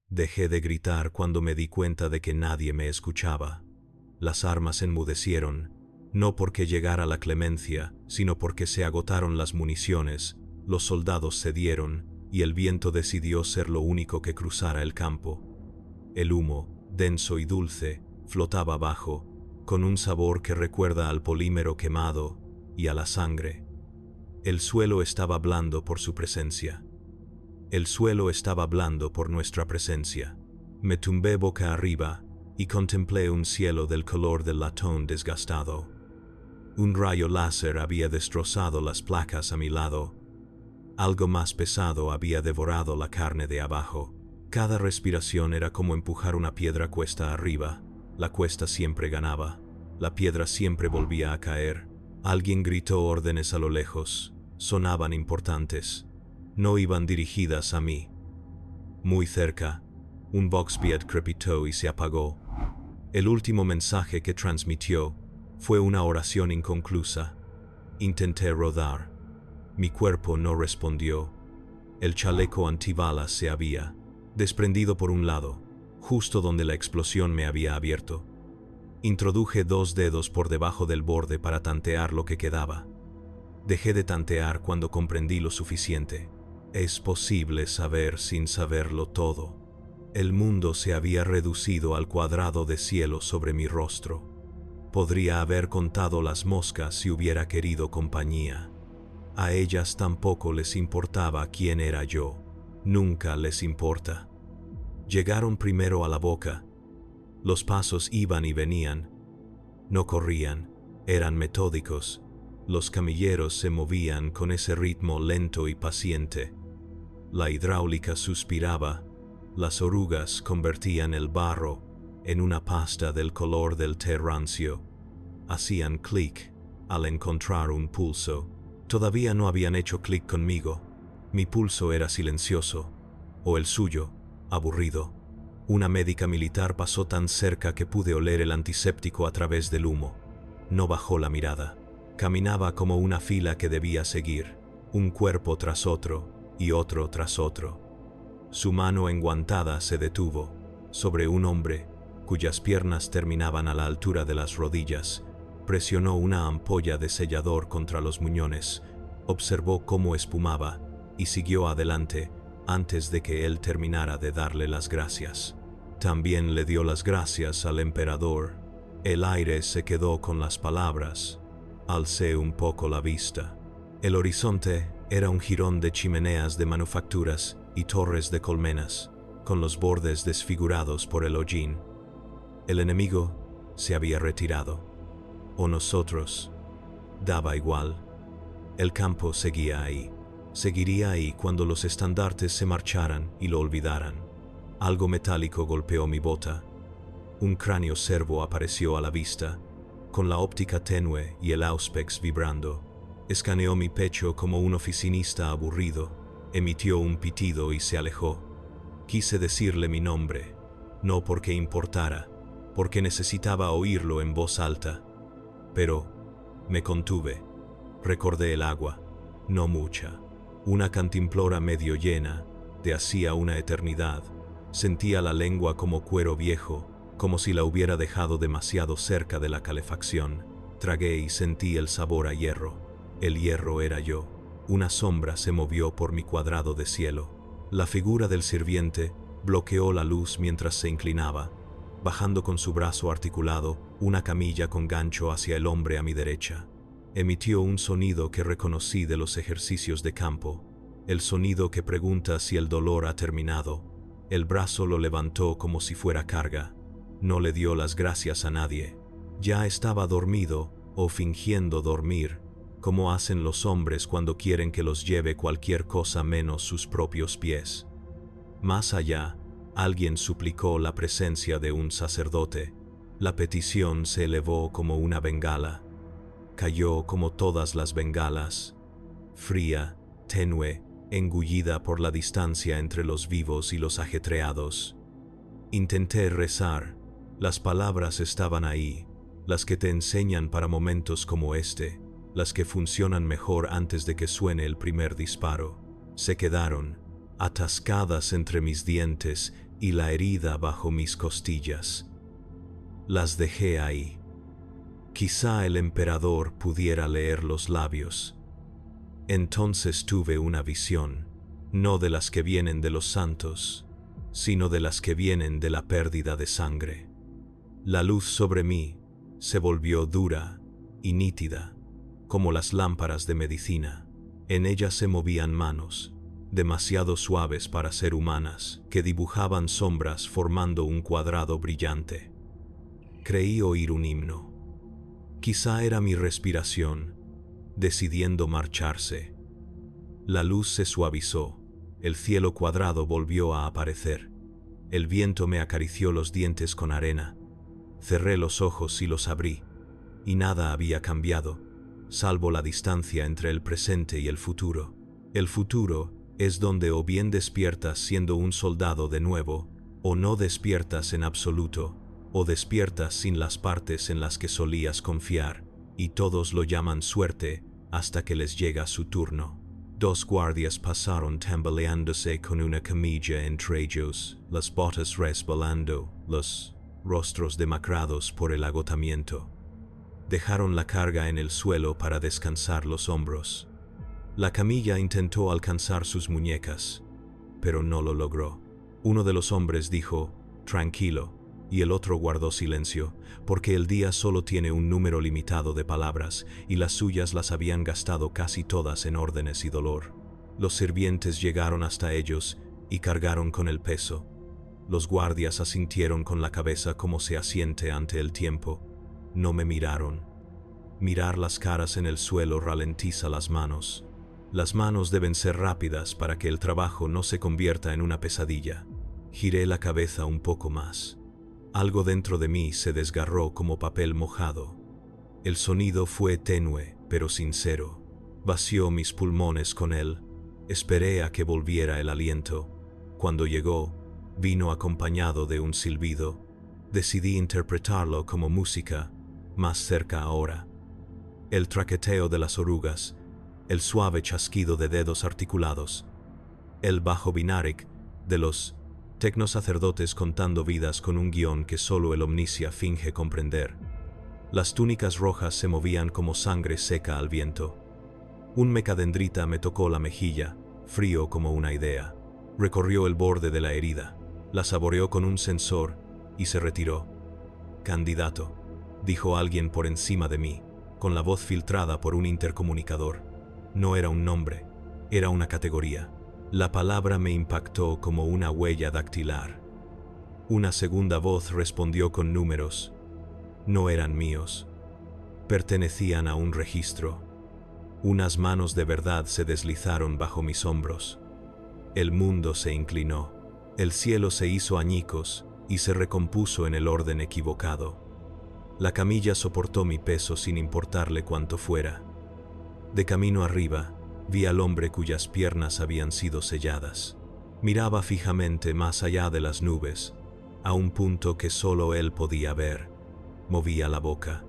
Dejé de gritar cuando me di cuenta de que nadie me escuchaba. Las armas enmudecieron, no porque llegara la clemencia, sino porque se agotaron las municiones, los soldados cedieron, y el viento decidió ser lo único que cruzara el campo. El humo, denso y dulce, flotaba abajo, con un sabor que recuerda al polímero quemado y a la sangre. El suelo estaba blando por su presencia. El suelo estaba blando por nuestra presencia. Me tumbé boca arriba y contemplé un cielo del color del latón desgastado. Un rayo láser había destrozado las placas a mi lado. Algo más pesado había devorado la carne de abajo. Cada respiración era como empujar una piedra cuesta arriba. La cuesta siempre ganaba. La piedra siempre volvía a caer. Alguien gritó órdenes a lo lejos. Sonaban importantes. No iban dirigidas a mí. Muy cerca, un Voxbeat crepitó y se apagó. El último mensaje que transmitió fue una oración inconclusa. Intenté rodar. Mi cuerpo no respondió. El chaleco antibalas se había desprendido por un lado, justo donde la explosión me había abierto. Introduje 2 dedos por debajo del borde para tantear lo que quedaba. Dejé de tantear cuando comprendí lo suficiente. Es posible saber sin saberlo todo. El mundo se había reducido al cuadrado de cielo sobre mi rostro. Podría haber contado las moscas si hubiera querido compañía. A ellas tampoco les importaba quién era yo. Nunca les importa. Llegaron primero a la boca. Los pasos iban y venían. No corrían, eran metódicos. Los camilleros se movían con ese ritmo lento y paciente. La hidráulica suspiraba. Las orugas convertían el barro en una pasta del color del té rancio. Hacían clic al encontrar un pulso. Todavía no habían hecho clic conmigo. Mi pulso era silencioso, o el suyo, aburrido. Una médica militar pasó tan cerca que pude oler el antiséptico a través del humo. No bajó la mirada. Caminaba como una fila que debía seguir, un cuerpo tras otro y otro tras otro. Su mano enguantada se detuvo sobre un hombre cuyas piernas terminaban a la altura de las rodillas. Presionó una ampolla de sellador contra los muñones, observó cómo espumaba y siguió adelante antes de que él terminara de darle las gracias. También le dio las gracias al emperador. El aire se quedó con las palabras. Alcé un poco la vista. El horizonte era un jirón de chimeneas de manufacturas y torres de colmenas, con los bordes desfigurados por el hollín. El enemigo se había retirado. O nosotros. Daba igual. El campo seguía ahí. Seguiría ahí cuando los estandartes se marcharan y lo olvidaran. Algo metálico golpeó mi bota. Un cráneo cervo apareció a la vista, con la óptica tenue y el auspex vibrando. Escaneó mi pecho como un oficinista aburrido, emitió un pitido y se alejó. Quise decirle mi nombre, no porque importara, porque necesitaba oírlo en voz alta. Pero me contuve. Recordé el agua, no mucha. Una cantimplora medio llena, de hacía una eternidad. Sentía la lengua como cuero viejo, como si la hubiera dejado demasiado cerca de la calefacción. Tragué y sentí el sabor a hierro. El hierro era yo. Una sombra se movió por mi cuadrado de cielo. La figura del sirviente bloqueó la luz mientras se inclinaba, bajando con su brazo articulado una camilla con gancho hacia el hombre a mi derecha. Emitió un sonido que reconocí de los ejercicios de campo, el sonido que pregunta si el dolor ha terminado. El brazo lo levantó como si fuera carga. No le dio las gracias a nadie. Ya estaba dormido o fingiendo dormir, como hacen los hombres cuando quieren que los lleve cualquier cosa menos sus propios pies. Más allá, alguien suplicó la presencia de un sacerdote. La petición se elevó como una bengala. Cayó como todas las bengalas, fría, tenue, engullida por la distancia entre los vivos y los ajetreados. Intenté rezar. Las palabras estaban ahí, las que te enseñan para momentos como este, las que funcionan mejor antes de que suene el primer disparo. Se quedaron atascadas entre mis dientes y la herida bajo mis costillas. Las dejé ahí. Quizá el emperador pudiera leer los labios. Entonces tuve una visión, no de las que vienen de los santos, sino de las que vienen de la pérdida de sangre. La luz sobre mí se volvió dura y nítida, como las lámparas de medicina. En ella se movían manos, demasiado suaves para ser humanas, que dibujaban sombras formando un cuadrado brillante. Creí oír un himno. Quizá era mi respiración, decidiendo marcharse. La luz se suavizó, el cielo cuadrado volvió a aparecer. El viento me acarició los dientes con arena. Cerré los ojos y los abrí, y nada había cambiado, salvo la distancia entre el presente y el futuro. El futuro es donde o bien despiertas siendo un soldado de nuevo, o no despiertas en absoluto, o despiertas sin las partes en las que solías confiar, y todos lo llaman suerte hasta que les llega su turno. 2 guardias pasaron tambaleándose con una camilla entre ellos, las botas resbalando, los rostros demacrados por el agotamiento. Dejaron la carga en el suelo para descansar los hombros. La camilla intentó alcanzar sus muñecas, pero no lo logró. Uno de los hombres dijo, «Tranquilo», y el otro guardó silencio, porque el día solo tiene un número limitado de palabras, y las suyas las habían gastado casi todas en órdenes y dolor. Los sirvientes llegaron hasta ellos y cargaron con el peso. Los guardias asintieron con la cabeza como se asiente ante el tiempo. No me miraron. Mirar las caras en el suelo ralentiza las manos. Las manos deben ser rápidas para que el trabajo no se convierta en una pesadilla. Giré la cabeza un poco más. Algo dentro de mí se desgarró como papel mojado. El sonido fue tenue, pero sincero. Vació mis pulmones con él. Esperé a que volviera el aliento. Cuando llegó, vino acompañado de un silbido. Decidí interpretarlo como música, más cerca ahora. El traqueteo de las orugas, el suave chasquido de dedos articulados, el bajo binaric de los tecnosacerdotes contando vidas con un guión que solo el omniscia finge comprender. Las túnicas rojas se movían como sangre seca al viento. Un mecadendrita me tocó la mejilla, frío como una idea. Recorrió el borde de la herida, la saboreó con un sensor y se retiró. «Candidato», dijo alguien por encima de mí, con la voz filtrada por un intercomunicador. No era un nombre, era una categoría. La palabra me impactó como una huella dactilar. Una segunda voz respondió con números. No eran míos. Pertenecían a un registro. Unas manos de verdad se deslizaron bajo mis hombros. El mundo se inclinó. El cielo se hizo añicos y se recompuso en el orden equivocado. La camilla soportó mi peso sin importarle cuánto fuera. De camino arriba, vi al hombre cuyas piernas habían sido selladas. Miraba fijamente más allá de las nubes, a un punto que solo él podía ver. Movía la boca.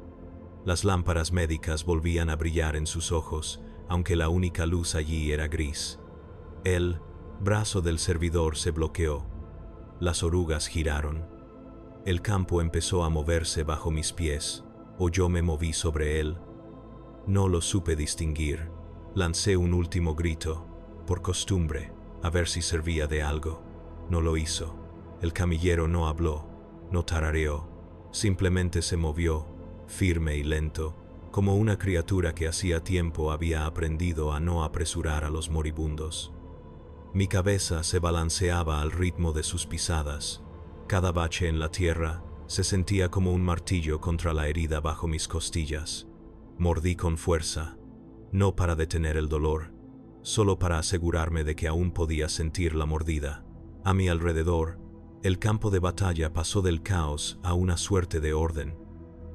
Las lámparas médicas volvían a brillar en sus ojos, aunque la única luz allí era gris. El brazo del servidor se bloqueó. Las orugas giraron. El campo empezó a moverse bajo mis pies, o yo me moví sobre él. No lo supe distinguir. Lancé un último grito, por costumbre, a ver si servía de algo. No lo hizo. El camillero no habló, no tarareó, simplemente se movió, firme y lento, como una criatura que hacía tiempo había aprendido a no apresurar a los moribundos. Mi cabeza se balanceaba al ritmo de sus pisadas. Cada bache en la tierra se sentía como un martillo contra la herida bajo mis costillas. Mordí con fuerza, no para detener el dolor, solo para asegurarme de que aún podía sentir la mordida. A mi alrededor, el campo de batalla pasó del caos a una suerte de orden.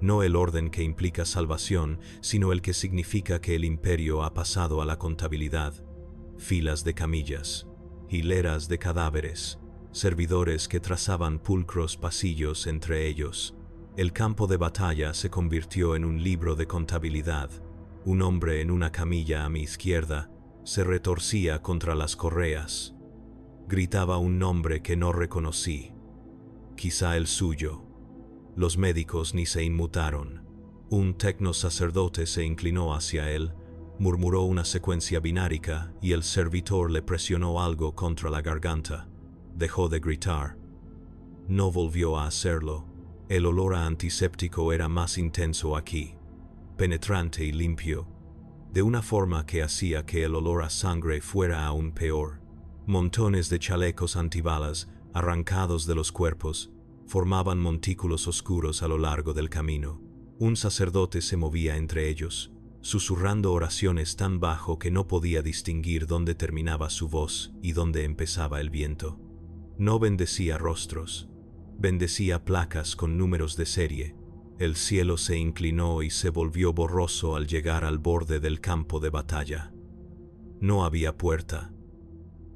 No el orden que implica salvación, sino el que significa que el imperio ha pasado a la contabilidad. Filas de camillas, hileras de cadáveres, servidores que trazaban pulcros pasillos entre ellos. El campo de batalla se convirtió en un libro de contabilidad. Un hombre en una camilla a mi izquierda se retorcía contra las correas. Gritaba un nombre que no reconocí. quizá el suyo. Los médicos ni se inmutaron. Un tecno sacerdote se inclinó hacia él, murmuró una secuencia binárica y el servitor le presionó algo contra la garganta. Dejó de gritar. No volvió a hacerlo. El olor a antiséptico era más intenso aquí, penetrante y limpio, de una forma que hacía que el olor a sangre fuera aún peor. Montones de chalecos antibalas, arrancados de los cuerpos, formaban montículos oscuros a lo largo del camino. Un sacerdote se movía entre ellos, susurrando oraciones tan bajo que no podía distinguir dónde terminaba su voz y dónde empezaba el viento. No bendecía rostros, bendecía placas con números de serie. El cielo se inclinó y se volvió borroso al llegar al borde del campo de batalla. No había puerta,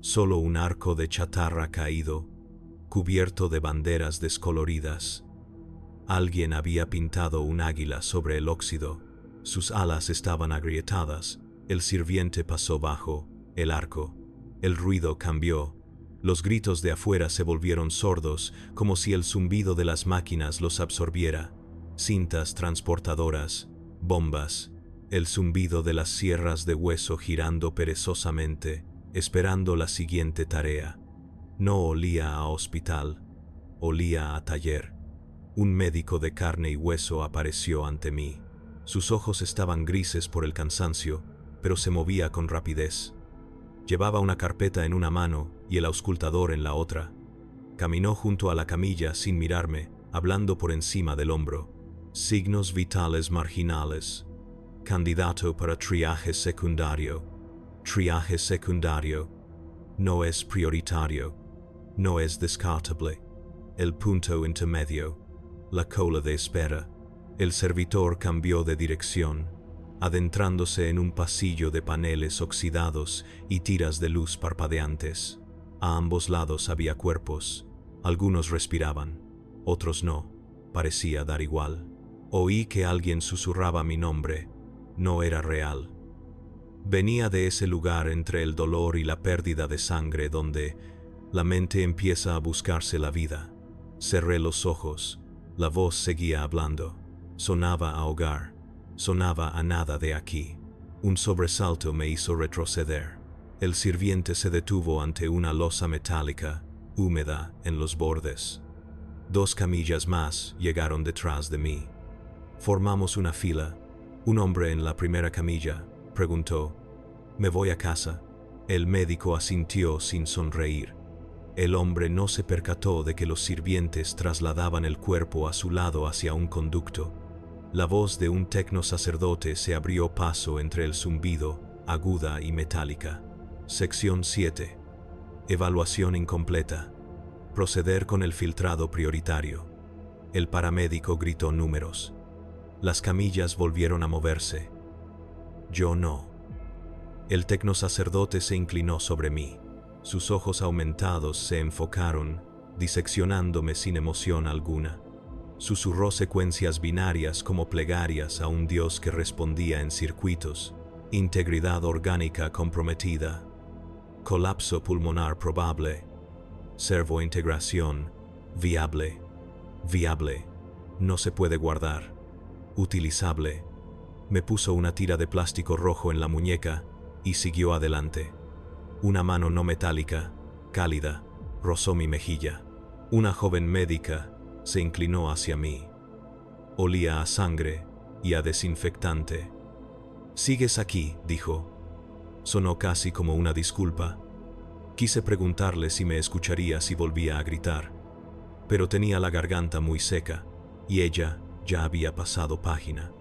solo un arco de chatarra caído, cubierto de banderas descoloridas. Alguien había pintado un águila sobre el óxido. Sus alas estaban agrietadas. El sirviente pasó bajo el arco. El ruido cambió. Los gritos de afuera se volvieron sordos, como si el zumbido de las máquinas los absorbiera. Cintas transportadoras, bombas, el zumbido de las sierras de hueso girando perezosamente, esperando la siguiente tarea. No olía a hospital, olía a taller. Un médico de carne y hueso apareció ante mí. Sus ojos estaban grises por el cansancio, pero se movía con rapidez. Llevaba una carpeta en una mano y el auscultador en la otra. Caminó junto a la camilla sin mirarme, hablando por encima del hombro. Signos vitales marginales. Candidato para triaje secundario. Triaje secundario. No es prioritario. No es descartable. El punto intermedio. La cola de espera. El servitor cambió de dirección, adentrándose en un pasillo de paneles oxidados y tiras de luz parpadeantes. A ambos lados había cuerpos. Algunos respiraban, otros no. Parecía dar igual. Oí que alguien susurraba mi nombre. No era real. Venía de ese lugar entre el dolor y la pérdida de sangre donde la mente empieza a buscarse la vida. Cerré los ojos. La voz seguía hablando. Sonaba a hogar. Sonaba a nada de aquí. Un sobresalto me hizo retroceder. El sirviente se detuvo ante una losa metálica, húmeda en los bordes. 2 camillas más llegaron detrás de mí. Formamos una fila. Un hombre en la primera camilla preguntó: «¿Me voy a casa?». El médico asintió sin sonreír. El hombre no se percató de que los sirvientes trasladaban el cuerpo a su lado hacia un conducto. La voz de un tecno sacerdote se abrió paso entre el zumbido, aguda y metálica. Sección 7. Evaluación incompleta. Proceder con el filtrado prioritario. El paramédico gritó números. Las camillas volvieron a moverse. Yo no. El tecno sacerdote se inclinó sobre mí. Sus ojos aumentados se enfocaron, diseccionándome sin emoción alguna. Susurró secuencias binarias como plegarias a un Dios que respondía en circuitos. Integridad orgánica comprometida. Colapso pulmonar probable. Servointegración. Viable. Viable. No se puede guardar. Utilizable. Me puso una tira de plástico rojo en la muñeca y siguió adelante. Una mano no metálica, cálida, rozó mi mejilla. Una joven médica se inclinó hacia mí. Olía a sangre y a desinfectante. «Sigues aquí», dijo. Sonó casi como una disculpa. Quise preguntarle si me escucharía si volvía a gritar, pero tenía la garganta muy seca y ella ya había pasado página.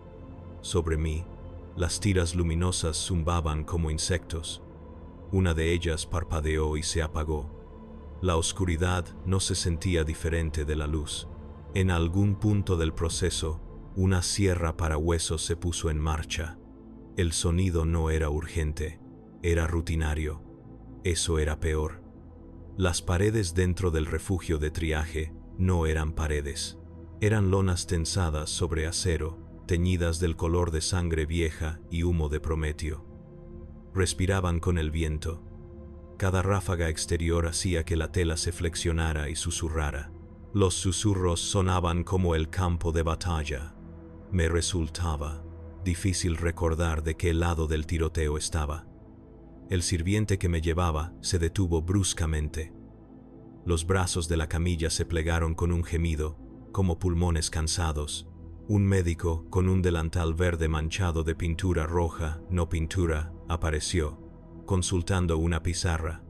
Sobre mí, las tiras luminosas zumbaban como insectos. Una de ellas parpadeó y se apagó. La oscuridad no se sentía diferente de la luz. En algún punto del proceso, una sierra para huesos se puso en marcha. El sonido no era urgente, era rutinario. Eso era peor. Las paredes dentro del refugio de triaje no eran paredes. Eran lonas tensadas sobre acero, teñidas del color de sangre vieja y humo de prometio. Respiraban con el viento. Cada ráfaga exterior hacía que la tela se flexionara y susurrara. Los susurros sonaban como el campo de batalla. Me resultaba difícil recordar de qué lado del tiroteo estaba. El sirviente que me llevaba se detuvo bruscamente. Los brazos de la camilla se plegaron con un gemido, como pulmones cansados. Un médico, con un delantal verde manchado de pintura roja, no pintura, apareció, consultando una pizarra.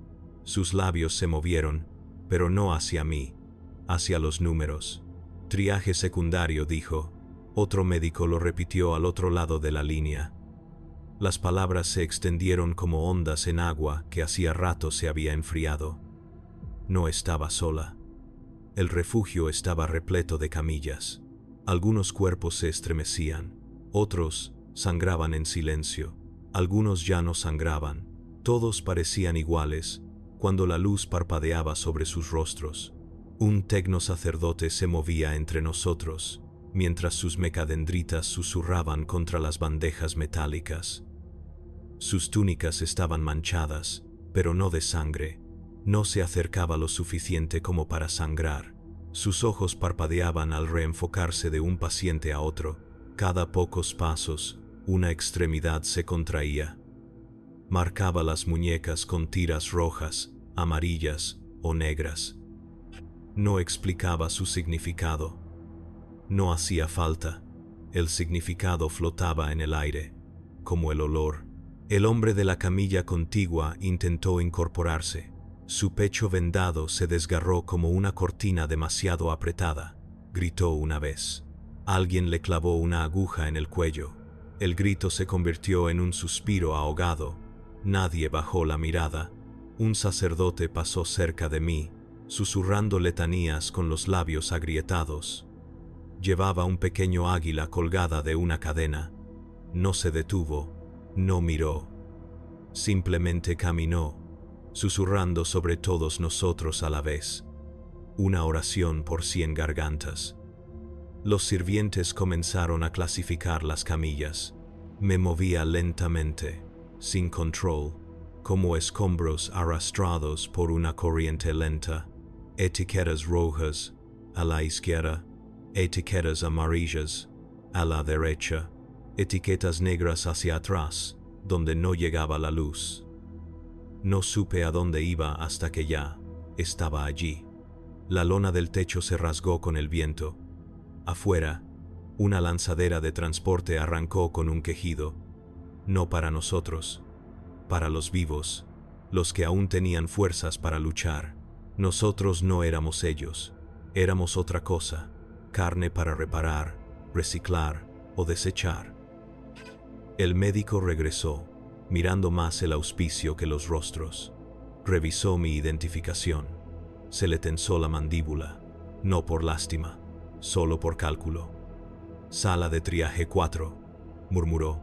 Sus labios se movieron, pero no hacia mí, hacia los números. Triaje secundario, dijo. Otro médico lo repitió al otro lado de la línea. Las palabras se extendieron como ondas en agua que hacía rato se había enfriado. No estaba sola. El refugio estaba repleto de camillas. Algunos cuerpos se estremecían, otros sangraban en silencio, algunos ya no sangraban. Todos parecían iguales cuando la luz parpadeaba sobre sus rostros. Un tecno sacerdote se movía entre nosotros, mientras sus mecadendritas susurraban contra las bandejas metálicas. Sus túnicas estaban manchadas, pero no de sangre. No se acercaba lo suficiente como para sangrar. Sus ojos parpadeaban al reenfocarse de un paciente a otro. Cada pocos pasos, una extremidad se contraía. Marcaba las muñecas con tiras rojas, amarillas o negras. No explicaba su significado. No hacía falta. El significado flotaba en el aire, como el olor. El hombre de la camilla contigua intentó incorporarse. Su pecho vendado se desgarró como una cortina demasiado apretada. Gritó una vez. Alguien le clavó una aguja en el cuello. El grito se convirtió en un suspiro ahogado. Nadie bajó la mirada. Un sacerdote pasó cerca de mí, susurrando letanías con los labios agrietados. Llevaba un pequeño águila colgada de una cadena. No se detuvo, no miró. Simplemente caminó, susurrando sobre todos nosotros a la vez. Una oración por 100 gargantas. Los sirvientes comenzaron a clasificar las camillas. Me movía lentamente, sin control, como escombros arrastrados por una corriente lenta. Etiquetas rojas, a la izquierda. Etiquetas amarillas, a la derecha. Etiquetas negras hacia atrás, donde no llegaba la luz. No supe a dónde iba hasta que ya estaba allí. La lona del techo se rasgó con el viento. Afuera, una lanzadera de transporte arrancó con un quejido. No para nosotros, para los vivos, los que aún tenían fuerzas para luchar. Nosotros no éramos ellos, éramos otra cosa, carne para reparar, reciclar o desechar. El médico regresó, mirando más el auspicio que los rostros. Revisó mi identificación. Se le tensó la mandíbula, no por lástima, solo por cálculo. Sala de triaje 4, murmuró,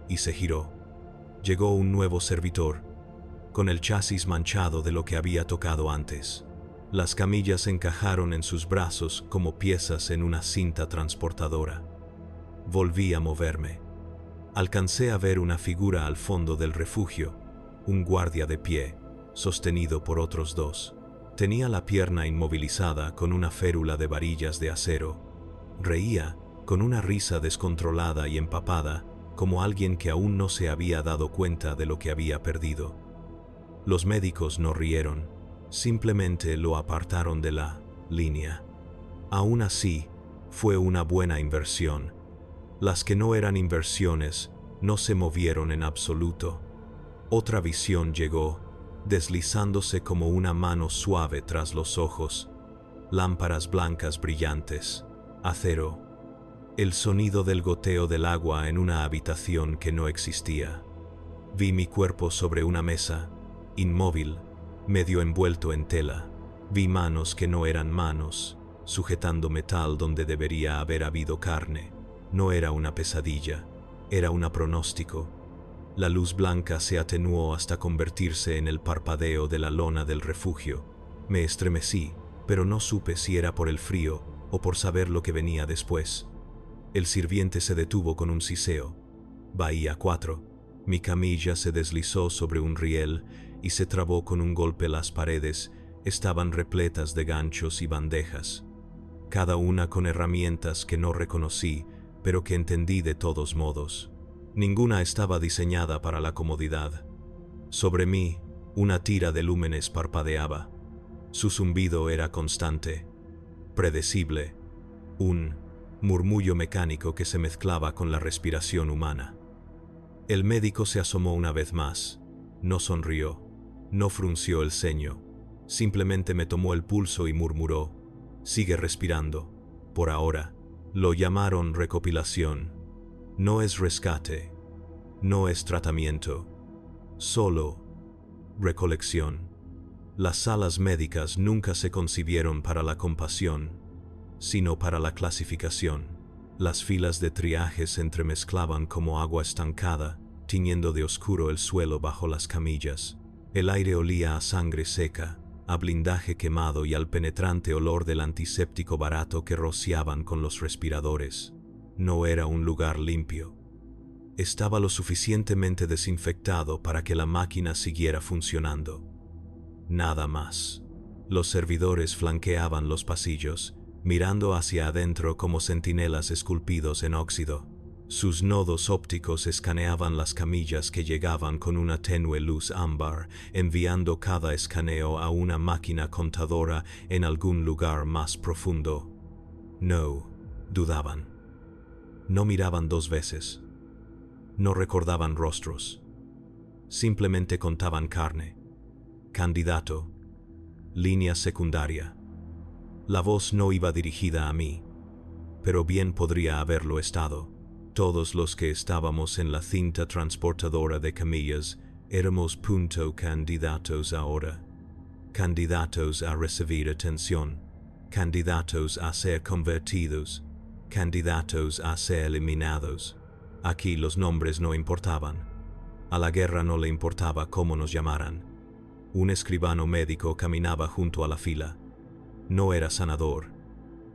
y se giró. Llegó un nuevo servitor, con el chasis manchado de lo que había tocado antes. Las camillas encajaron en sus brazos como piezas en una cinta transportadora. Volví a moverme. Alcancé a ver una figura al fondo del refugio, un guardia de pie, sostenido por otros dos. Tenía la pierna inmovilizada con una férula de varillas de acero. Reía, con una risa descontrolada y empapada, como alguien que aún no se había dado cuenta de lo que había perdido. Los médicos no rieron, simplemente lo apartaron de la línea. Aún así, fue una buena inversión. Las que no eran inversiones no se movieron en absoluto. Otra visión llegó, deslizándose como una mano suave tras los ojos. Lámparas blancas brillantes, acero. El sonido del goteo del agua en una habitación que no existía. Vi mi cuerpo sobre una mesa, inmóvil, medio envuelto en tela. Vi manos que no eran manos, sujetando metal donde debería haber habido carne. No era una pesadilla, era un pronóstico. La luz blanca se atenuó hasta convertirse en el parpadeo de la lona del refugio. Me estremecí, pero no supe si era por el frío o por saber lo que venía después. El sirviente se detuvo con un siseo. Bahía 4. Mi camilla se deslizó sobre un riel y se trabó con un golpe. Las paredes estaban repletas de ganchos y bandejas. cada una con herramientas que no reconocí, pero que entendí de todos modos. Ninguna estaba diseñada para la comodidad. Sobre mí, una tira de lúmenes parpadeaba. Su zumbido era constante, predecible, un murmullo mecánico que se mezclaba con la respiración humana. El médico se asomó una vez más. No sonrió, no frunció el ceño. Simplemente me tomó el pulso y murmuró: «Sigue respirando. Por ahora». Lo llamaron recopilación. No es rescate. No es tratamiento. Solo recolección. Las salas médicas nunca se concibieron para la compasión, sino para la clasificación. Las filas de triaje se entremezclaban como agua estancada, tiñendo de oscuro el suelo bajo las camillas. El aire olía a sangre seca, a blindaje quemado y al penetrante olor del antiséptico barato que rociaban con los respiradores. No era un lugar limpio. Estaba lo suficientemente desinfectado para que la máquina siguiera funcionando. Nada más. Los servidores flanqueaban los pasillos, mirando hacia adentro como centinelas esculpidos en óxido. Sus nodos ópticos escaneaban las camillas que llegaban con una tenue luz ámbar, enviando cada escaneo a una máquina contadora en algún lugar más profundo. No, dudaban. No miraban dos veces. No recordaban rostros. Simplemente contaban carne. Candidato. Línea secundaria. La voz no iba dirigida a mí, pero bien podría haberlo estado. Todos los que estábamos en la cinta transportadora de camillas éramos candidatos ahora. Candidatos a recibir atención. Candidatos a ser convertidos. Candidatos a ser eliminados. Aquí los nombres no importaban. A la guerra no le importaba cómo nos llamaran. Un escribano médico caminaba junto a la fila. No era sanador,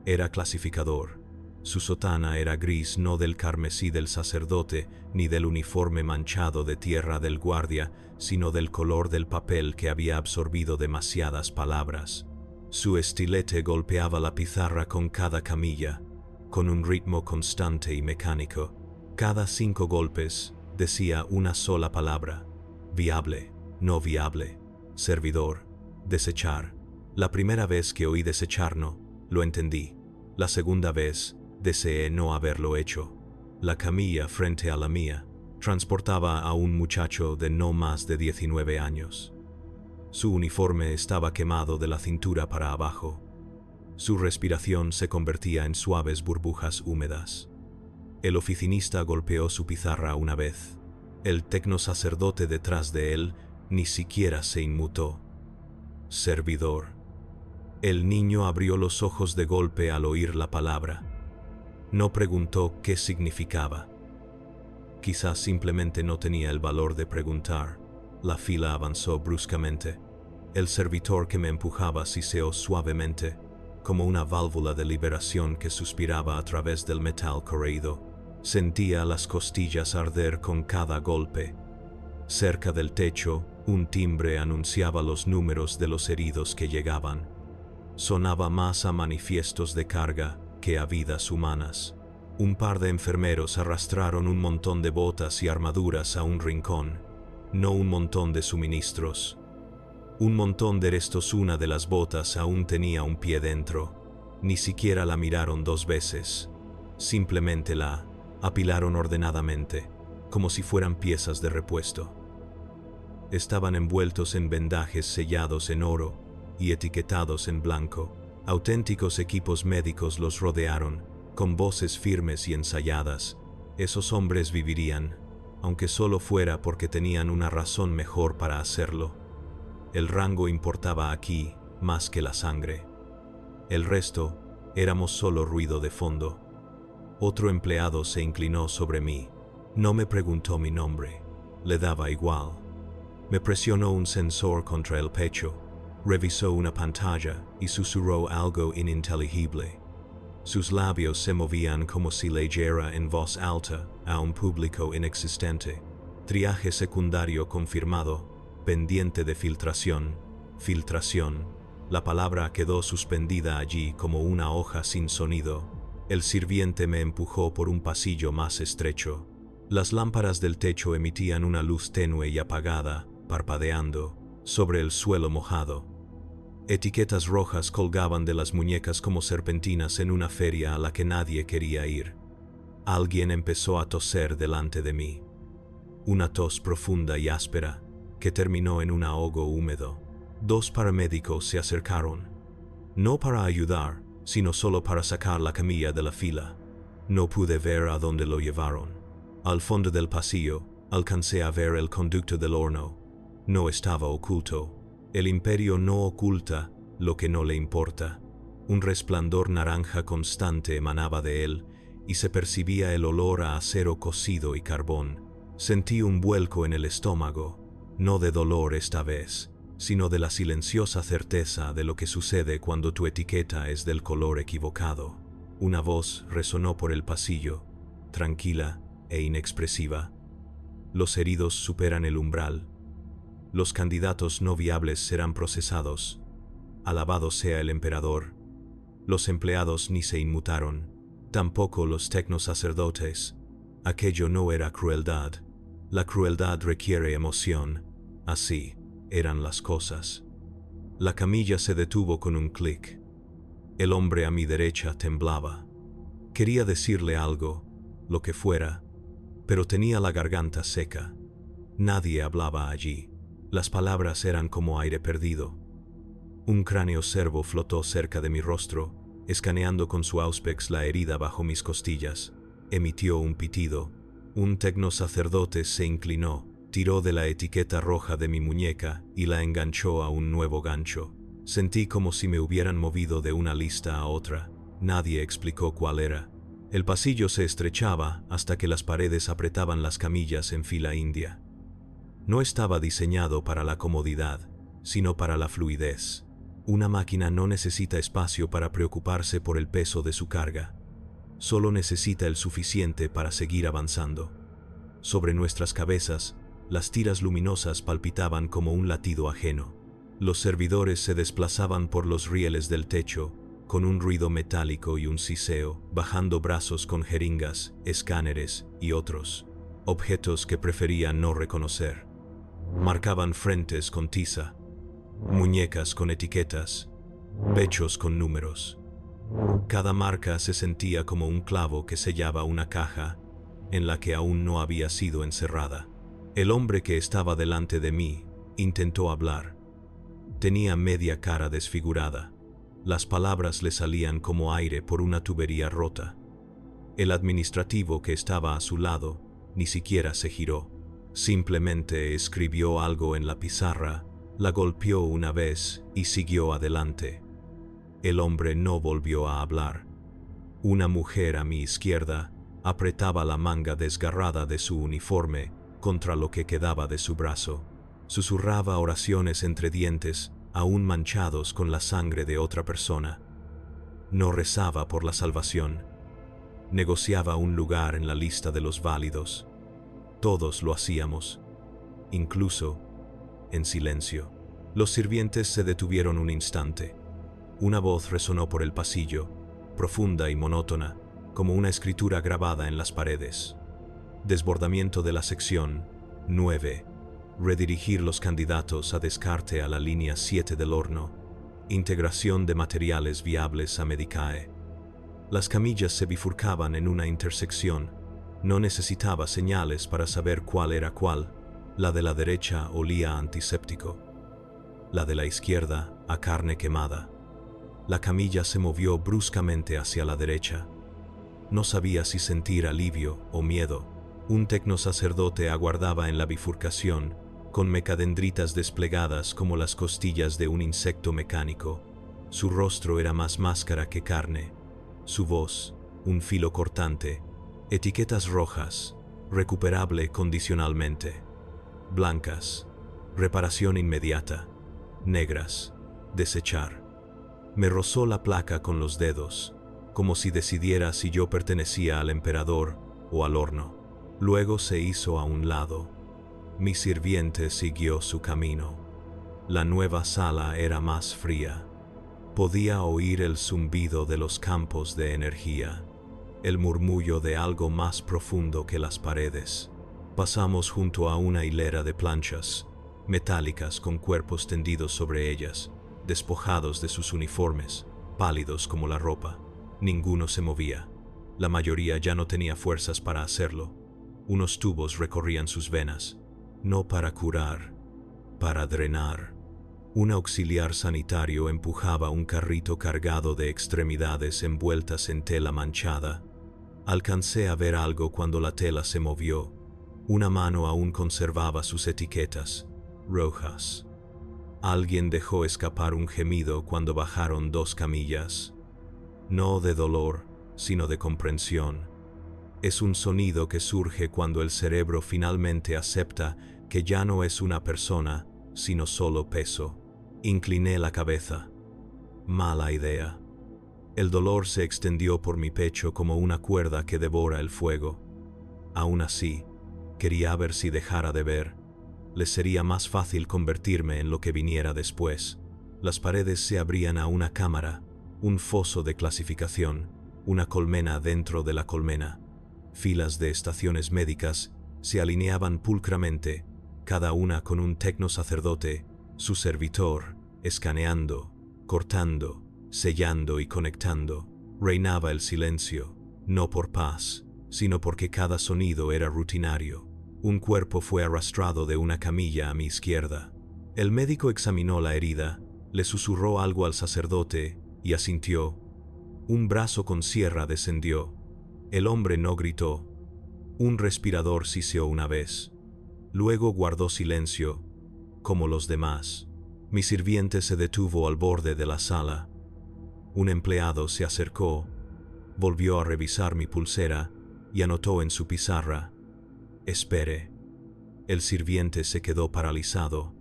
era clasificador. Su sotana era gris, no del carmesí del sacerdote, ni del uniforme manchado de tierra del guardia, sino del color del papel que había absorbido demasiadas palabras. Su estilete golpeaba la pizarra con cada camilla, con un ritmo constante y mecánico. Cada 5 golpes decía una sola palabra: viable, no viable, servidor, desechar. La primera vez que oí desechar no, lo entendí. La segunda vez, deseé no haberlo hecho. La camilla frente a la mía transportaba a un muchacho de no más de 19 años. Su uniforme estaba quemado de la cintura para abajo. Su respiración se convertía en suaves burbujas húmedas. El oficinista golpeó su pizarra una vez. El tecnosacerdote detrás de él ni siquiera se inmutó. Servidor. El niño abrió los ojos de golpe al oír la palabra. No preguntó qué significaba. Quizás simplemente no tenía el valor de preguntar. La fila avanzó bruscamente. El servitor que me empujaba siseó suavemente, como una válvula de liberación que suspiraba a través del metal corroído. Sentía las costillas arder con cada golpe. Cerca del techo, un timbre anunciaba los números de los heridos que llegaban. Sonaba más a manifiestos de carga que a vidas humanas. Un par de enfermeros arrastraron un montón de botas y armaduras a un rincón, no un montón de suministros. Un montón de restos. Una de las botas aún tenía un pie dentro. Ni siquiera la miraron 2 veces. Simplemente la apilaron ordenadamente, como si fueran piezas de repuesto. Estaban envueltos en vendajes sellados en oro y etiquetados en blanco. Auténticos equipos médicos los rodearon, con voces firmes y ensayadas. Esos hombres vivirían, aunque solo fuera porque tenían una razón mejor para hacerlo. El rango importaba aquí más que la sangre. El resto éramos solo ruido de fondo. Otro empleado se inclinó sobre mí. No me preguntó mi nombre. Le daba igual. Me presionó un sensor contra el pecho. Revisó una pantalla y susurró algo ininteligible. Sus labios se movían como si leyera en voz alta a un público inexistente. Triaje secundario confirmado, pendiente de filtración, filtración, La palabra quedó suspendida allí como una hoja sin sonido. El sirviente me empujó por un pasillo más estrecho. Las lámparas del techo emitían una luz tenue y apagada, parpadeando, sobre el suelo mojado. Etiquetas rojas colgaban de las muñecas como serpentinas en una feria a la que nadie quería ir. Alguien empezó a toser delante de mí. Una tos profunda y áspera, que terminó en un ahogo húmedo. 2 paramédicos se acercaron. No para ayudar, sino solo para sacar la camilla de la fila. No pude ver a dónde lo llevaron. Al fondo del pasillo, alcancé a ver el conducto del horno. No estaba oculto. El imperio no oculta lo que no le importa. Un resplandor naranja constante emanaba de él, y se percibía el olor a acero cocido y carbón. Sentí un vuelco en el estómago, no de dolor esta vez, sino de la silenciosa certeza de lo que sucede cuando tu etiqueta es del color equivocado. Una voz resonó por el pasillo, tranquila e inexpresiva. Los heridos superan el umbral. Los candidatos no viables serán procesados. Alabado sea el emperador. Los empleados ni se inmutaron, tampoco los tecnosacerdotes. Aquello no era crueldad. La crueldad requiere emoción. Así eran las cosas. La camilla se detuvo con un clic. El hombre a mi derecha temblaba. Quería decirle algo, lo que fuera, pero tenía la garganta seca. Nadie hablaba allí. Las palabras eran como aire perdido. Un cráneo cervo flotó cerca de mi rostro, escaneando con su auspex la herida bajo mis costillas. Emitió un pitido. Un tecnosacerdote se inclinó, tiró de la etiqueta roja de mi muñeca y la enganchó a un nuevo gancho. Sentí como si me hubieran movido de una lista a otra. Nadie explicó cuál era. El pasillo se estrechaba hasta que las paredes apretaban las camillas en fila india. No estaba diseñado para la comodidad, sino para la fluidez. Una máquina no necesita espacio para preocuparse por el peso de su carga. Solo necesita el suficiente para seguir avanzando. Sobre nuestras cabezas, las tiras luminosas palpitaban como un latido ajeno. Los servidores se desplazaban por los rieles del techo, con un ruido metálico y un siseo, bajando brazos con jeringas, escáneres y otros objetos que prefería no reconocer. Marcaban frentes con tiza, muñecas con etiquetas, pechos con números. Cada marca se sentía como un clavo que sellaba una caja en la que aún no había sido encerrada. El hombre que estaba delante de mí intentó hablar. Tenía media cara desfigurada. Las palabras le salían como aire por una tubería rota. El administrativo que estaba a su lado ni siquiera se giró. Simplemente escribió algo en la pizarra, la golpeó una vez y siguió adelante. El hombre no volvió a hablar. Una mujer a mi izquierda apretaba la manga desgarrada de su uniforme contra lo que quedaba de su brazo. Susurraba oraciones entre dientes, aún manchados con la sangre de otra persona. No rezaba por la salvación. Negociaba un lugar en la lista de los válidos. Todos lo hacíamos, incluso en silencio. Los sirvientes se detuvieron un instante. Una voz resonó por el pasillo, profunda y monótona, como una escritura grabada en las paredes. Desbordamiento de la sección 9. Redirigir los candidatos a descarte a la línea 7 del horno. Integración de materiales viables a Medicae. Las camillas se bifurcaban en una intersección. No necesitaba señales para saber cuál era cuál. La de la derecha olía a antiséptico. La de la izquierda a carne quemada. La camilla se movió bruscamente hacia la derecha. No sabía si sentir alivio o miedo. Un tecnosacerdote aguardaba en la bifurcación, con mecadendritas desplegadas como las costillas de un insecto mecánico. Su rostro era más máscara que carne. Su voz, un filo cortante. Etiquetas rojas, recuperable condicionalmente. Blancas, reparación inmediata. Negras, desechar. Me rozó la placa con los dedos, como si decidiera si yo pertenecía al emperador o al horno. Luego se hizo a un lado. Mi sirviente siguió su camino. La nueva sala era más fría. Podía oír el zumbido de los campos de energía, el murmullo de algo más profundo que las paredes. Pasamos junto a una hilera de planchas, metálicas con cuerpos tendidos sobre ellas, despojados de sus uniformes, pálidos como la ropa. Ninguno se movía. La mayoría ya no tenía fuerzas para hacerlo. Unos tubos recorrían sus venas, no para curar, para drenar. Un auxiliar sanitario empujaba un carrito cargado de extremidades envueltas en tela manchada. Alcancé a ver algo cuando la tela se movió. Una mano aún conservaba sus etiquetas, rojas. Alguien dejó escapar un gemido cuando bajaron 2 camillas. No de dolor, sino de comprensión. Es un sonido que surge cuando el cerebro finalmente acepta que ya no es una persona, sino solo peso. Incliné la cabeza. Mala idea. El dolor se extendió por mi pecho como una cuerda que devora el fuego. Aún así, quería ver si dejara de ver. Les sería más fácil convertirme en lo que viniera después. Las paredes se abrían a una cámara, un foso de clasificación, una colmena dentro de la colmena. Filas de estaciones médicas se alineaban pulcramente, cada una con un tecnosacerdote, su servitor, escaneando, cortando, sellando y conectando. Reinaba el silencio, no por paz, sino porque cada sonido era rutinario. Un cuerpo fue arrastrado de una camilla a mi izquierda. El médico examinó la herida, le susurró algo al sacerdote y asintió. Un brazo con sierra descendió. El hombre no gritó. Un respirador siseó una vez. Luego guardó silencio, como los demás. Mi sirviente se detuvo al borde de la sala. Un empleado se acercó, volvió a revisar mi pulsera y anotó en su pizarra: espere. El sirviente se quedó paralizado.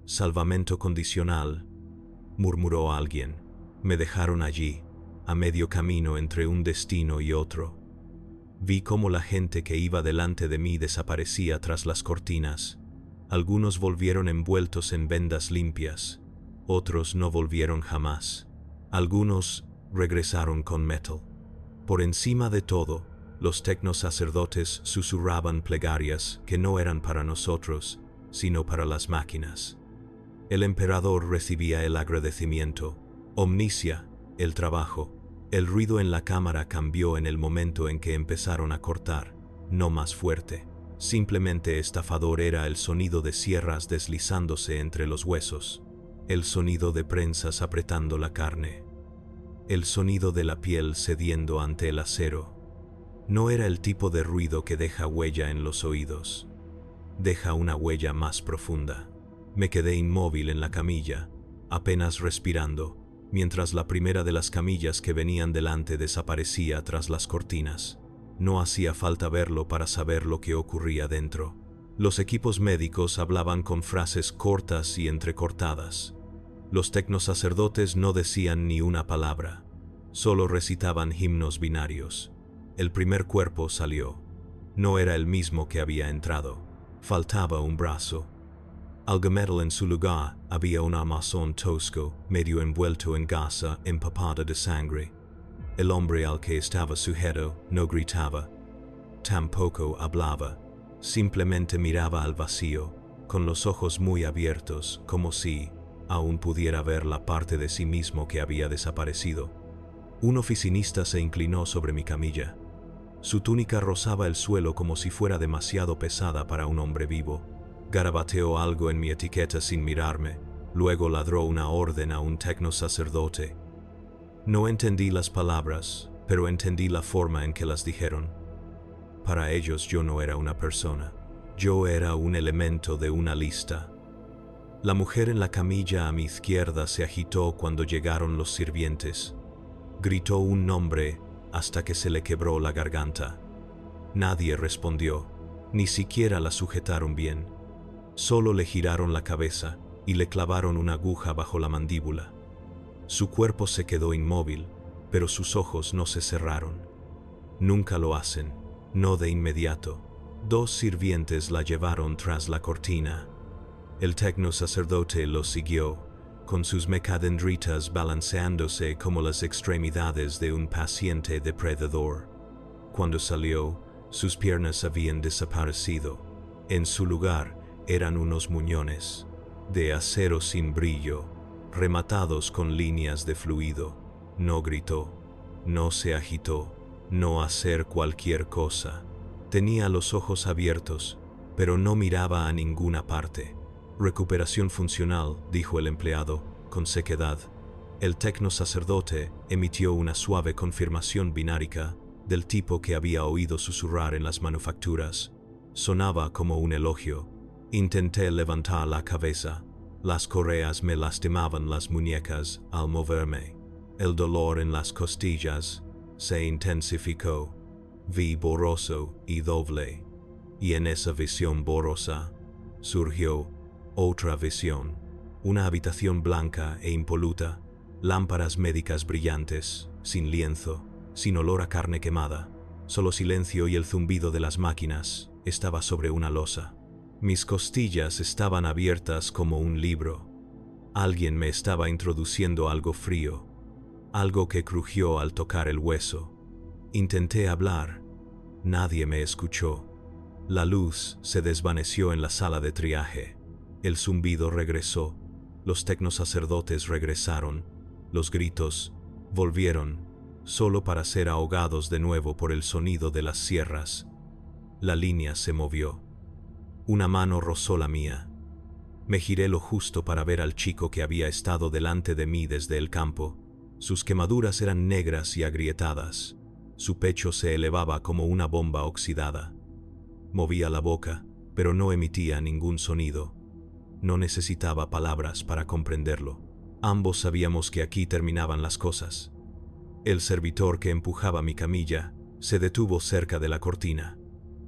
Salvamento condicional, murmuró alguien. Me dejaron allí, a medio camino entre un destino y otro. Vi cómo la gente que iba delante de mí desaparecía tras las cortinas. Algunos volvieron envueltos en vendas limpias, otros no volvieron jamás. Algunos regresaron con metal. Por encima de todo, los tecnosacerdotes susurraban plegarias que no eran para nosotros, sino para las máquinas. El emperador recibía el agradecimiento. Omnicia, el trabajo. El ruido en la cámara cambió en el momento en que empezaron a cortar, no más fuerte. Simplemente estafador era el sonido de sierras deslizándose entre los huesos, el sonido de prensas apretando la carne, el sonido de la piel cediendo ante el acero. No era el tipo de ruido que deja huella en los oídos. Deja una huella más profunda. Me quedé inmóvil en la camilla, apenas respirando, mientras la primera de las camillas que venían delante desaparecía tras las cortinas. No hacía falta verlo para saber lo que ocurría dentro. Los equipos médicos hablaban con frases cortas y entrecortadas. Los tecnosacerdotes no decían ni una palabra, solo recitaban himnos binarios. El primer cuerpo salió. No era el mismo que había entrado. Faltaba un brazo. Al Gametal en su lugar había un armazón tosco, medio envuelto en gasa empapada de sangre. El hombre al que estaba sujeto no gritaba, tampoco hablaba, simplemente miraba al vacío, con los ojos muy abiertos, como si aún pudiera ver la parte de sí mismo que había desaparecido. Un oficinista se inclinó sobre mi camilla. Su túnica rozaba el suelo como si fuera demasiado pesada para un hombre vivo. Garabateó algo en mi etiqueta sin mirarme, luego ladró una orden a un tecnosacerdote. No entendí las palabras, pero entendí la forma en que las dijeron. Para ellos yo no era una persona, yo era un elemento de una lista. La mujer en la camilla a mi izquierda se agitó cuando llegaron los sirvientes. Gritó un nombre hasta que se le quebró la garganta. Nadie respondió, ni siquiera la sujetaron bien. Solo le giraron la cabeza y le clavaron una aguja bajo la mandíbula. Su cuerpo se quedó inmóvil, pero sus ojos no se cerraron. Nunca lo hacen, no de inmediato. 2 sirvientes la llevaron tras la cortina. El tecnosacerdote lo siguió, con sus mecadendritas balanceándose como las extremidades de un paciente depredador. Cuando salió, sus piernas habían desaparecido. En su lugar eran unos muñones, de acero sin brillo, rematados con líneas de fluido. No gritó, no se agitó, no hacer cualquier cosa. Tenía los ojos abiertos, pero no miraba a ninguna parte. Recuperación funcional, dijo el empleado, con sequedad. El tecno sacerdote emitió una suave confirmación binárica del tipo que había oído susurrar en las manufacturas. Sonaba como un elogio. Intenté levantar la cabeza. Las correas me lastimaban las muñecas al moverme. El dolor en las costillas se intensificó. Vi borroso y doble. Y en esa visión borrosa surgió otra visión. Una habitación blanca e impoluta, lámparas médicas brillantes, sin lienzo, sin olor a carne quemada, solo silencio y el zumbido de las máquinas. Estaba sobre una losa. Mis costillas estaban abiertas como un libro. Alguien me estaba introduciendo algo frío, algo que crujió al tocar el hueso. Intenté hablar. Nadie me escuchó. La luz se desvaneció en la sala de triaje. El zumbido regresó. Los tecnosacerdotes regresaron. Los gritos volvieron, solo para ser ahogados de nuevo por el sonido de las sierras. La línea se movió. Una mano rozó la mía. Me giré lo justo para ver al chico que había estado delante de mí desde el campo. Sus quemaduras eran negras y agrietadas. Su pecho se elevaba como una bomba oxidada. Movía la boca, pero no emitía ningún sonido. No necesitaba palabras para comprenderlo. Ambos sabíamos que aquí terminaban las cosas. El servitor que empujaba mi camilla se detuvo cerca de la cortina.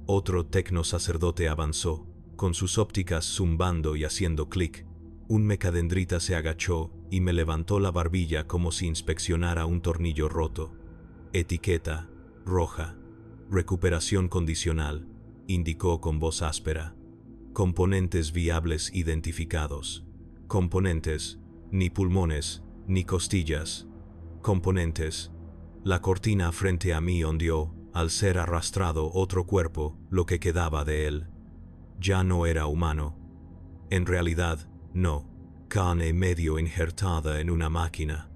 Otro tecnosacerdote avanzó, con sus ópticas zumbando y haciendo clic. Un mecadendrita se agachó y me levantó la barbilla como si inspeccionara un tornillo roto. Etiqueta roja. Recuperación condicional, indicó con voz áspera. Componentes viables identificados. Componentes, ni pulmones, ni costillas. Componentes. La cortina frente a mí ondeó, al ser arrastrado otro cuerpo, lo que quedaba de él. Ya no era humano. En realidad, no. Carne medio injertada en una máquina.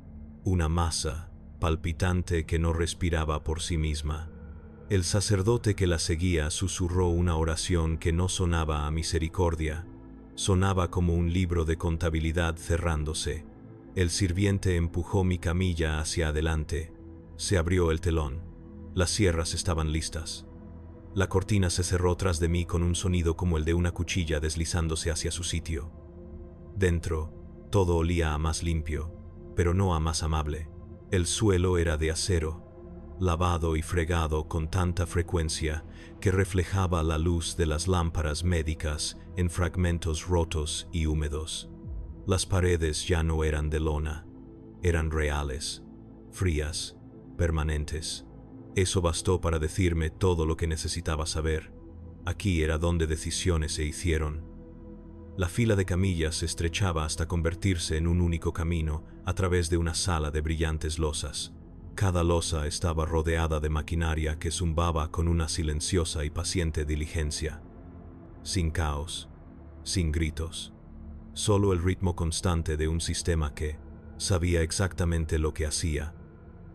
Una masa, palpitante que no respiraba por sí misma. El sacerdote que la seguía susurró una oración que no sonaba a misericordia. Sonaba como un libro de contabilidad cerrándose. El sirviente empujó mi camilla hacia adelante. Se abrió el telón. Las sierras estaban listas. La cortina se cerró tras de mí con un sonido como el de una cuchilla deslizándose hacia su sitio. Dentro, todo olía a más limpio, pero no a más amable. El suelo era de acero, lavado y fregado con tanta frecuencia que reflejaba la luz de las lámparas médicas en fragmentos rotos y húmedos. Las paredes ya no eran de lona, eran reales, frías, permanentes. Eso bastó para decirme todo lo que necesitaba saber. Aquí era donde decisiones se hicieron. La fila de camillas se estrechaba hasta convertirse en un único camino a través de una sala de brillantes losas. Cada losa estaba rodeada de maquinaria que zumbaba con una silenciosa y paciente diligencia. Sin caos, sin gritos. Solo el ritmo constante de un sistema que sabía exactamente lo que hacía.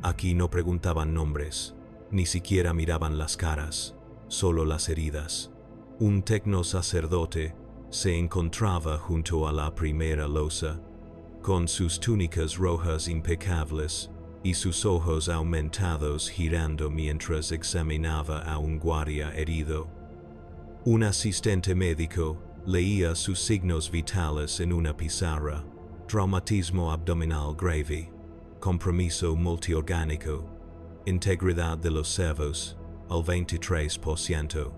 Aquí no preguntaban nombres, ni siquiera miraban las caras, solo las heridas. Un tecno sacerdote se encontraba junto a la primera losa, con sus túnicas rojas impecables y sus ojos aumentados girando mientras examinaba a un guardia herido. Un asistente médico leía sus signos vitales en una pizarra: traumatismo abdominal grave, compromiso multiorgánico, integridad de los cervos, al 23%.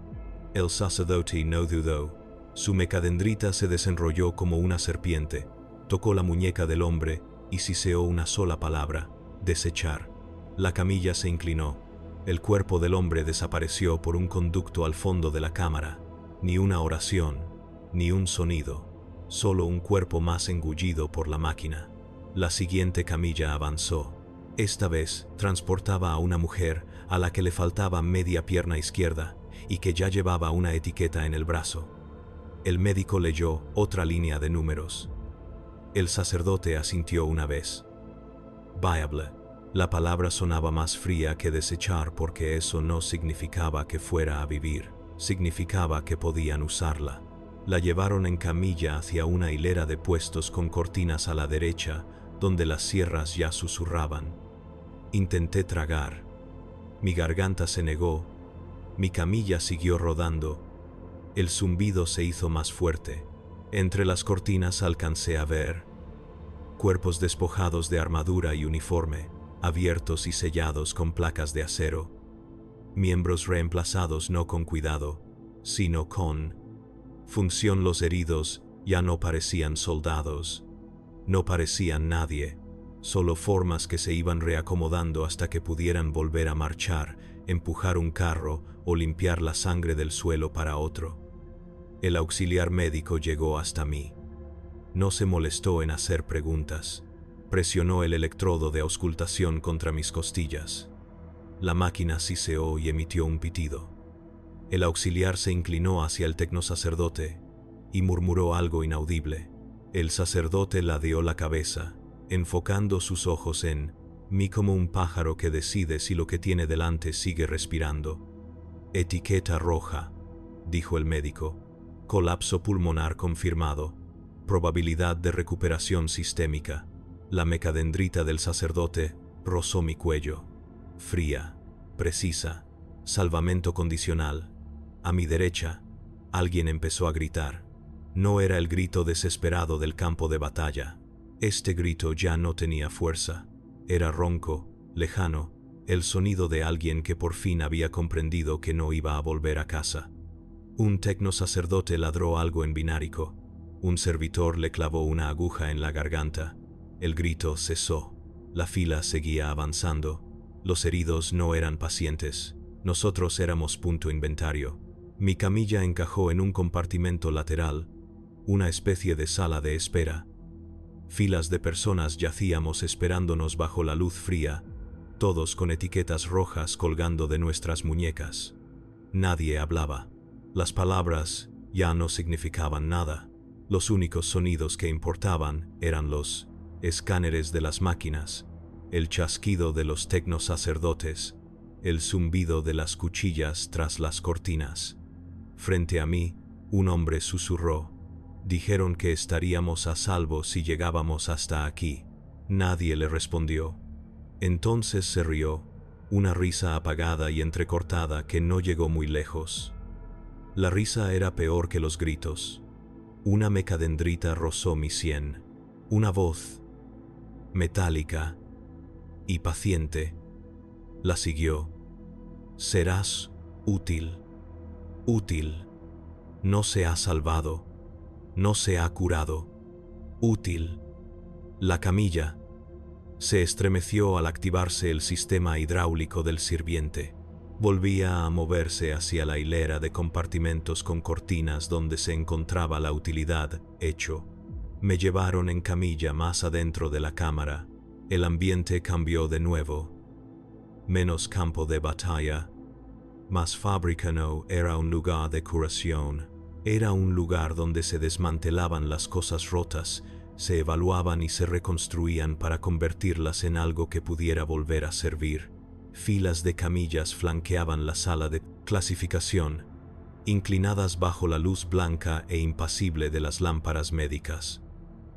El sacerdote no dudó. Su mecadendrita se desenrolló como una serpiente, tocó la muñeca del hombre y siseó una sola palabra: desechar. La camilla se inclinó. El cuerpo del hombre desapareció por un conducto al fondo de la cámara. Ni una oración, ni un sonido. solo un cuerpo más engullido por la máquina. La siguiente camilla avanzó. Esta vez transportaba a una mujer a la que le faltaba media pierna izquierda y que ya llevaba una etiqueta en el brazo. El médico leyó otra línea de números. El sacerdote asintió una vez. Viable. La palabra sonaba más fría que desechar porque eso no significaba que fuera a vivir, significaba que podían usarla. La llevaron en camilla hacia una hilera de puestos con cortinas a la derecha, donde las sierras ya susurraban. Intenté tragar. Mi garganta se negó. Mi camilla siguió rodando. El zumbido se hizo más fuerte. Entre las cortinas alcancé a ver cuerpos despojados de armadura y uniforme, abiertos y sellados con placas de acero. Miembros reemplazados no con cuidado, sino con función. Los heridos ya no parecían soldados. No parecían nadie, solo formas que se iban reacomodando hasta que pudieran volver a marchar, empujar un carro o limpiar la sangre del suelo para otro. El auxiliar médico llegó hasta mí. No se molestó en hacer preguntas. Presionó el electrodo de auscultación contra mis costillas. La máquina siseó y emitió un pitido. El auxiliar se inclinó hacia el tecnosacerdote y murmuró algo inaudible. El sacerdote ladeó la cabeza, enfocando sus ojos en mí como un pájaro que decide si lo que tiene delante sigue respirando. Etiqueta roja, dijo el médico. Colapso pulmonar confirmado. Probabilidad de recuperación sistémica. La mecadendrita del sacerdote rozó mi cuello. Fría, precisa, salvamento condicional. A mi derecha, alguien empezó a gritar. No era el grito desesperado del campo de batalla. Este grito ya no tenía fuerza. Era ronco, lejano, el sonido de alguien que por fin había comprendido que no iba a volver a casa. Un tecnosacerdote ladró algo en binárico. Un servitor le clavó una aguja en la garganta. El grito cesó. La fila seguía avanzando. Los heridos no eran pacientes. Nosotros éramos punto inventario. Mi camilla encajó en un compartimento lateral, una especie de sala de espera. Filas de personas yacíamos esperándonos bajo la luz fría, todos con etiquetas rojas colgando de nuestras muñecas. Nadie hablaba. Las palabras ya no significaban nada. Los únicos sonidos que importaban eran los escáneres de las máquinas, el chasquido de los tecnosacerdotes, el zumbido de las cuchillas tras las cortinas. Frente a mí, un hombre susurró. Dijeron que estaríamos a salvo si llegábamos hasta aquí. Nadie le respondió. Entonces se rió, una risa apagada y entrecortada que no llegó muy lejos. La risa era peor que los gritos. Una mecadendrita rozó mi sien. Una voz, metálica y paciente, la siguió. Serás útil. Útil. No se ha salvado. No se ha curado. Útil. La camilla se estremeció al activarse el sistema hidráulico del sirviente. Volvía a moverse hacia la hilera de compartimentos con cortinas donde se encontraba la utilidad hecho. Me llevaron en camilla más adentro de la cámara. El ambiente cambió de nuevo. Menos campo de batalla. Más fábrica. No era un lugar de curación. Era un lugar donde se desmantelaban las cosas rotas, se evaluaban y se reconstruían para convertirlas en algo que pudiera volver a servir. Filas de camillas flanqueaban la sala de clasificación, inclinadas bajo la luz blanca e impasible de las lámparas médicas.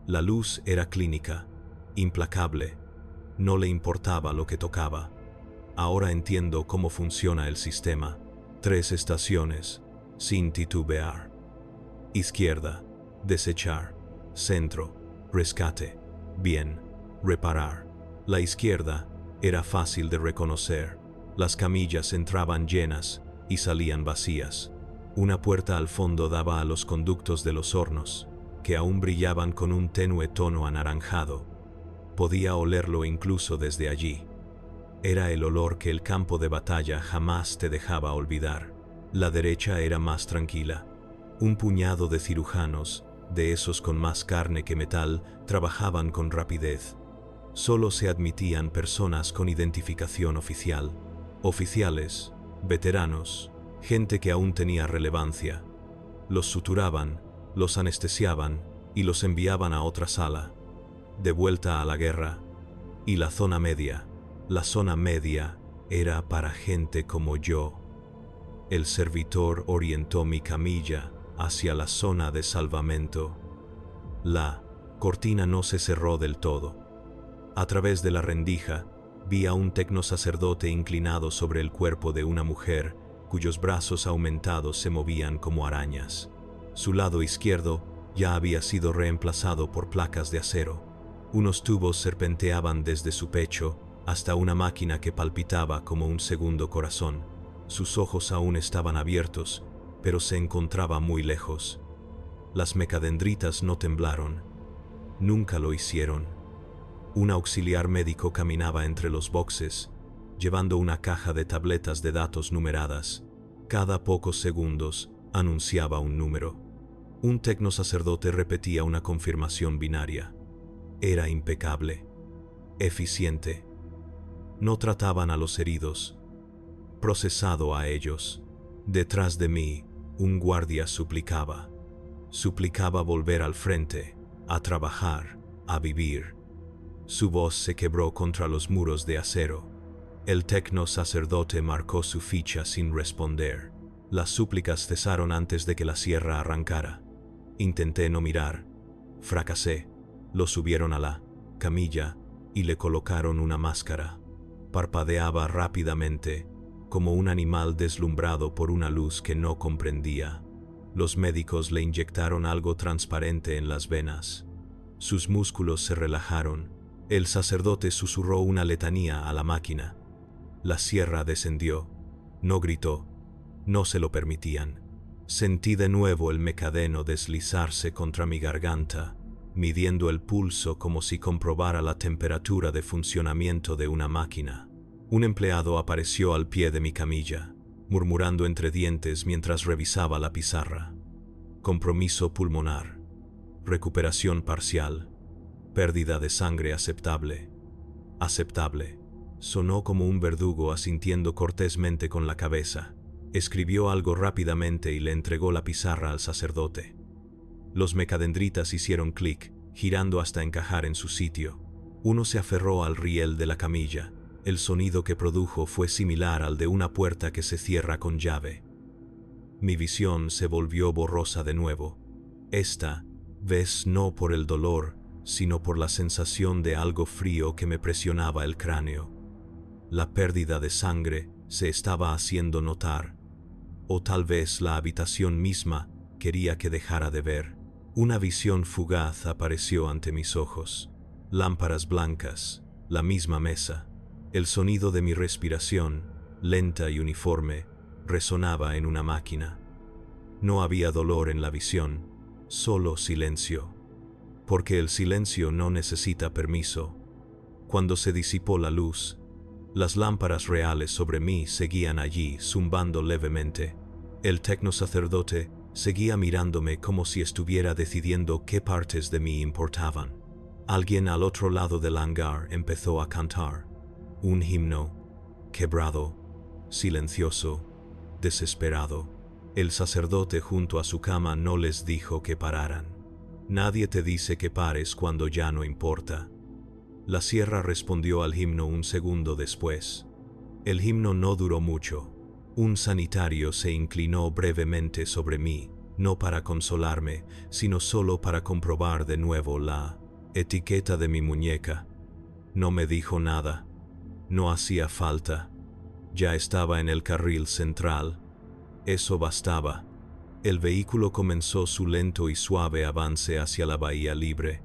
La luz era clínica, implacable. No le importaba lo que tocaba. Ahora entiendo cómo funciona el sistema. 3 estaciones, sin titubear. Izquierda, desechar. Centro, rescate. Bien, reparar. La izquierda era fácil de reconocer. Las camillas entraban llenas y salían vacías. Una puerta al fondo daba a los conductos de los hornos, que aún brillaban con un tenue tono anaranjado. Podía olerlo incluso desde allí. Era el olor que el campo de batalla jamás te dejaba olvidar. La derecha era más tranquila. Un puñado de cirujanos, de esos con más carne que metal, trabajaban con rapidez. Solo se admitían personas con identificación oficial, oficiales, veteranos, gente que aún tenía relevancia. Los suturaban, los anestesiaban y los enviaban a otra sala, de vuelta a la guerra. Y la zona media era para gente como yo. El servitor orientó mi camilla hacia la zona de salvamento. La cortina no se cerró del todo. A través de la rendija, vi a un tecnosacerdote inclinado sobre el cuerpo de una mujer cuyos brazos aumentados se movían como arañas. Su lado izquierdo ya había sido reemplazado por placas de acero. Unos tubos serpenteaban desde su pecho hasta una máquina que palpitaba como un segundo corazón. Sus ojos aún estaban abiertos, pero se encontraba muy lejos. Las mecadendritas no temblaron. Nunca lo hicieron. Un auxiliar médico caminaba entre los boxes, llevando una caja de tabletas de datos numeradas. Cada pocos segundos anunciaba un número. Un tecnosacerdote repetía una confirmación binaria. Era impecable, eficiente. No trataban a los heridos, procesado a ellos. Detrás de mí, un guardia suplicaba. Suplicaba volver al frente, a trabajar, a vivir. Su voz se quebró contra los muros de acero. El tecnosacerdote marcó su ficha sin responder. Las súplicas cesaron antes de que la sierra arrancara. Intenté no mirar. Fracasé. Lo subieron a la camilla y le colocaron una máscara. Parpadeaba rápidamente, como un animal deslumbrado por una luz que no comprendía. Los médicos le inyectaron algo transparente en las venas. Sus músculos se relajaron. El sacerdote susurró una letanía a la máquina. La sierra descendió. No gritó. No se lo permitían. Sentí de nuevo el mecadeno deslizarse contra mi garganta, midiendo el pulso como si comprobara la temperatura de funcionamiento de una máquina. Un empleado apareció al pie de mi camilla, murmurando entre dientes mientras revisaba la pizarra. Compromiso pulmonar. Recuperación parcial. Pérdida de sangre aceptable. Aceptable. Sonó como un verdugo asintiendo cortésmente con la cabeza. Escribió algo rápidamente y le entregó la pizarra al sacerdote. Los mecadendritas hicieron clic, girando hasta encajar en su sitio. Uno se aferró al riel de la camilla. El sonido que produjo fue similar al de una puerta que se cierra con llave. Mi visión se volvió borrosa de nuevo. Esta vez no por el dolor, sino por la sensación de algo frío que me presionaba el cráneo. La pérdida de sangre se estaba haciendo notar, o tal vez la habitación misma quería que dejara de ver. Una visión fugaz apareció ante mis ojos. Lámparas blancas, la misma mesa. El sonido de mi respiración, lenta y uniforme, resonaba en una máquina. No había dolor en la visión, solo silencio. Porque el silencio no necesita permiso. Cuando se disipó la luz, las lámparas reales sobre mí seguían allí, zumbando levemente. El tecnosacerdote seguía mirándome como si estuviera decidiendo qué partes de mí importaban. Alguien al otro lado del hangar empezó a cantar. Un himno, quebrado, silencioso, desesperado. El sacerdote junto a su cama no les dijo que pararan. Nadie te dice que pares cuando ya no importa. La sierra respondió al himno un segundo después. El himno no duró mucho. Un sanitario se inclinó brevemente sobre mí, no para consolarme, sino solo para comprobar de nuevo la etiqueta de mi muñeca. No me dijo nada. No hacía falta. Ya estaba en el carril central. Eso bastaba. El vehículo comenzó su lento y suave avance hacia la bahía libre.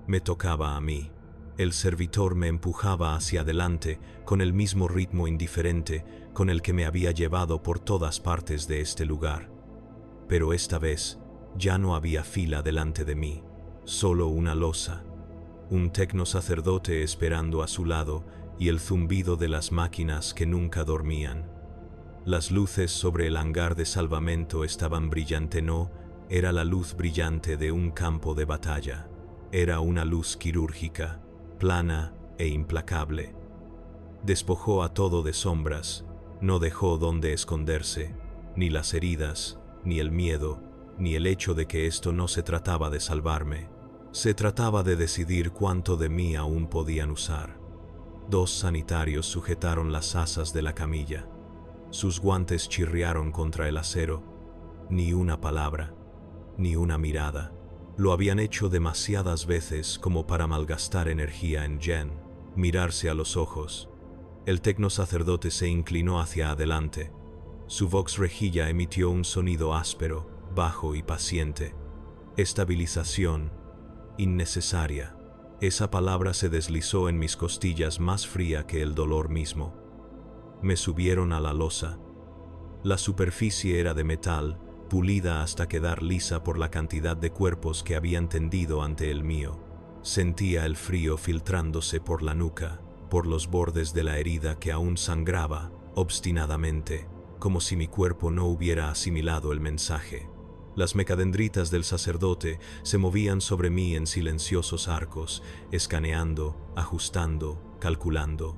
Me tocaba a mí. El servitor me empujaba hacia adelante con el mismo ritmo indiferente con el que me había llevado por todas partes de este lugar. Pero esta vez ya no había fila delante de mí, solo una losa. Un tecnosacerdote esperando a su lado y el zumbido de las máquinas que nunca dormían. Las luces sobre el hangar de salvamento estaban brillante, no Era la luz brillante de un campo de batalla. Era una luz quirúrgica, plana e implacable. Despojó a todo de sombras, no dejó donde esconderse, ni las heridas, ni el miedo, ni el hecho de que esto no se trataba de salvarme. Se trataba de decidir cuánto de mí aún podían usar. 2 sanitarios sujetaron las asas de la camilla. Sus guantes chirriaron contra el acero. Ni una palabra, ni una mirada. Lo habían hecho demasiadas veces como para malgastar energía en Jen, mirarse a los ojos. El tecnosacerdote se inclinó hacia adelante. Su vox rejilla emitió un sonido áspero, bajo y paciente. Estabilización. Innecesaria. Esa palabra se deslizó en mis costillas más fría que el dolor mismo. Me subieron a la losa. La superficie era de metal, pulida hasta quedar lisa por la cantidad de cuerpos que habían tendido ante el mío. Sentía el frío filtrándose por la nuca, por los bordes de la herida que aún sangraba, obstinadamente, como si mi cuerpo no hubiera asimilado el mensaje. Las mecadendritas del sacerdote se movían sobre mí en silenciosos arcos, escaneando, ajustando, calculando.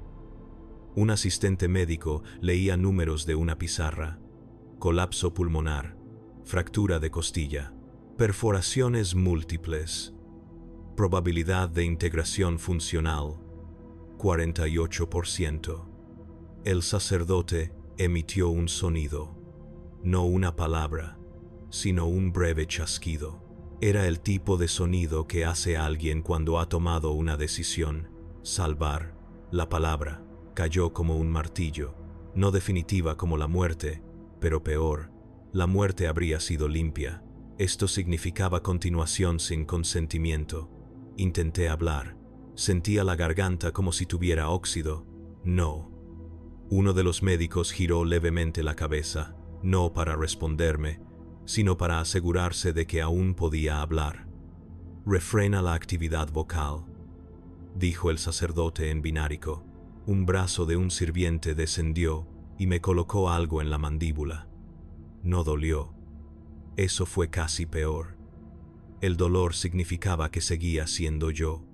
Un asistente médico leía números de una pizarra. Colapso pulmonar, fractura de costilla, perforaciones múltiples, probabilidad de integración funcional, 48%. El sacerdote emitió un sonido, no una palabra, sino un breve chasquido. Era el tipo de sonido que hace alguien cuando ha tomado una decisión. Salvar. La palabra cayó como un martillo, no definitiva como la muerte, pero peor. La muerte habría sido limpia. Esto significaba continuación sin consentimiento. Intenté hablar. Sentía la garganta como si tuviera óxido. No. Uno de los médicos giró levemente la cabeza, no para responderme, sino para asegurarse de que aún podía hablar. Refrena la actividad vocal, dijo el sacerdote en binárico. Un brazo de un sirviente descendió y me colocó algo en la mandíbula. No dolió. Eso fue casi peor. El dolor significaba que seguía siendo yo.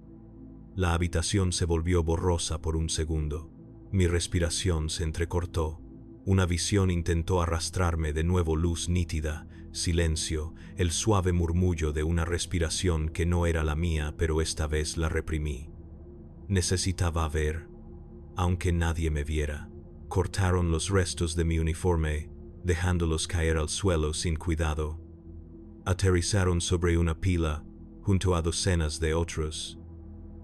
La habitación se volvió borrosa por un segundo. Mi respiración se entrecortó. Una visión intentó arrastrarme de nuevo, luz nítida, silencio, el suave murmullo de una respiración que no era la mía, pero esta vez la reprimí. Necesitaba ver, aunque nadie me viera. Cortaron los restos de mi uniforme, dejándolos caer al suelo sin cuidado. Aterrizaron sobre una pila, junto a docenas de otros.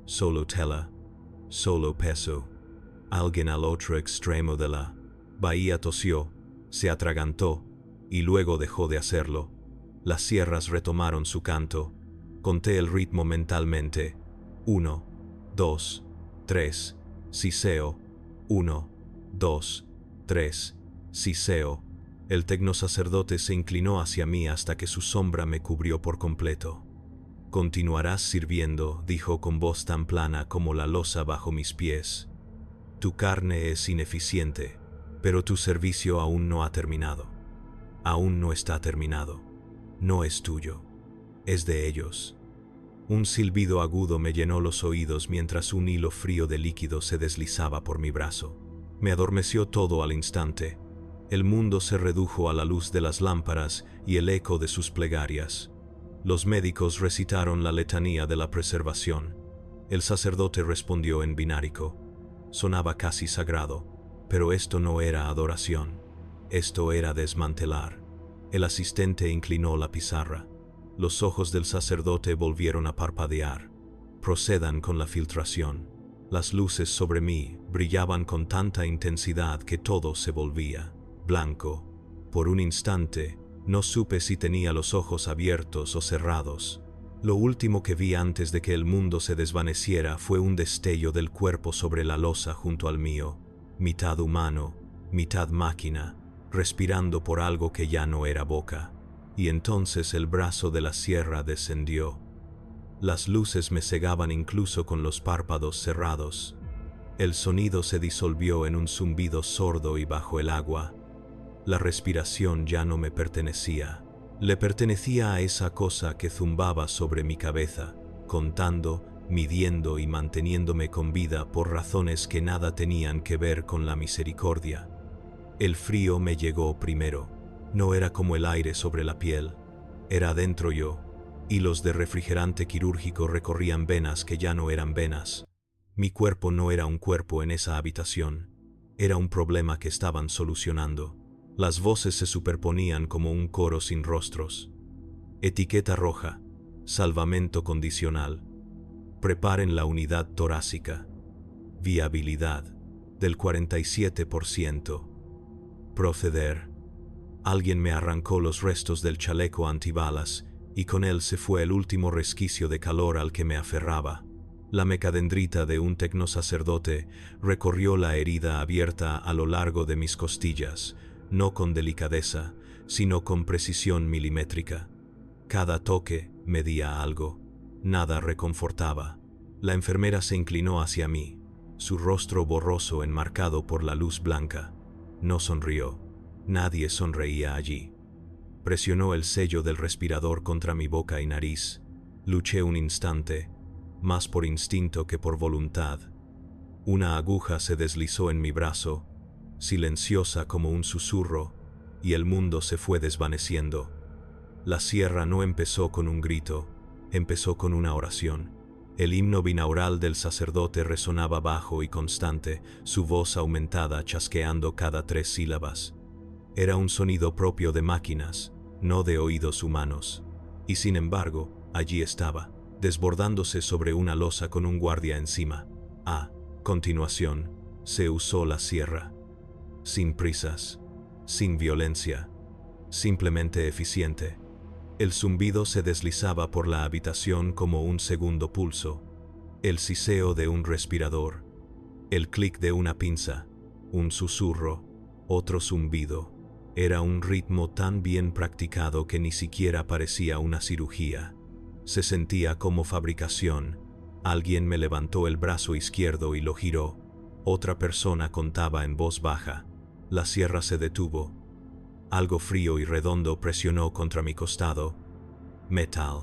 Solo tela, solo peso. Alguien al otro extremo de la bahía tosió, se atragantó, y luego dejó de hacerlo. Las sierras retomaron su canto. Conté el ritmo mentalmente. 1, 2, 3, siseo. 1, 2, 3, siseo. El tecnosacerdote se inclinó hacia mí hasta que su sombra me cubrió por completo. Continuarás sirviendo, dijo con voz tan plana como la losa bajo mis pies. Tu carne es ineficiente, pero tu servicio aún no ha terminado. Aún no está terminado. No es tuyo. Es de ellos. Un silbido agudo me llenó los oídos mientras un hilo frío de líquido se deslizaba por mi brazo. Me adormeció todo al instante. El mundo se redujo a la luz de las lámparas y el eco de sus plegarias. Los médicos recitaron la letanía de la preservación. El sacerdote respondió en binárico. Sonaba casi sagrado, pero esto no era adoración. Esto era desmantelar. El asistente inclinó la pizarra. Los ojos del sacerdote volvieron a parpadear. Procedan con la filtración. Las luces sobre mí brillaban con tanta intensidad que todo se volvía blanco. Por un instante, no supe si tenía los ojos abiertos o cerrados. Lo último que vi antes de que el mundo se desvaneciera fue un destello del cuerpo sobre la losa junto al mío, mitad humano, mitad máquina, respirando por algo que ya no era boca. Y entonces el brazo de la sierra descendió. Las luces me cegaban incluso con los párpados cerrados. El sonido se disolvió en un zumbido sordo y bajo el agua. La respiración ya no me pertenecía. Le pertenecía a esa cosa que zumbaba sobre mi cabeza, contando, midiendo y manteniéndome con vida por razones que nada tenían que ver con la misericordia. El frío me llegó primero. No era como el aire sobre la piel. Era dentro yo. Hilos de refrigerante quirúrgico recorrían venas que ya no eran venas. Mi cuerpo no era un cuerpo en esa habitación. Era un problema que estaban solucionando. Las voces se superponían como un coro sin rostros. Etiqueta roja. Salvamento condicional. Preparen la unidad torácica. Viabilidad del 47%. Proceder. Alguien me arrancó los restos del chaleco antibalas y con él se fue el último resquicio de calor al que me aferraba. La mecadendrita de un tecnosacerdote recorrió la herida abierta a lo largo de mis costillas, no con delicadeza, sino con precisión milimétrica. Cada toque medía algo. Nada reconfortaba. La enfermera se inclinó hacia mí, su rostro borroso enmarcado por la luz blanca. No sonrió. Nadie sonreía allí. Presionó el sello del respirador contra mi boca y nariz. Luché un instante, más por instinto que por voluntad. Una aguja se deslizó en mi brazo, silenciosa como un susurro, y el mundo se fue desvaneciendo. La sierra no empezó con un grito, empezó con una oración. El himno binaural del sacerdote resonaba bajo y constante, su voz aumentada chasqueando cada 3 sílabas. Era un sonido propio de máquinas, no de oídos humanos. Y sin embargo, allí estaba, desbordándose sobre una losa con un guardia encima. A continuación, se usó la sierra. Sin prisas, sin violencia, simplemente eficiente. El zumbido se deslizaba por la habitación como un segundo pulso. El siseo de un respirador. El clic de una pinza. Un susurro. Otro zumbido. Era un ritmo tan bien practicado que ni siquiera parecía una cirugía. Se sentía como fabricación. Alguien me levantó el brazo izquierdo y lo giró. Otra persona contaba en voz baja. La sierra se detuvo. Algo frío y redondo presionó contra mi costado. Metal.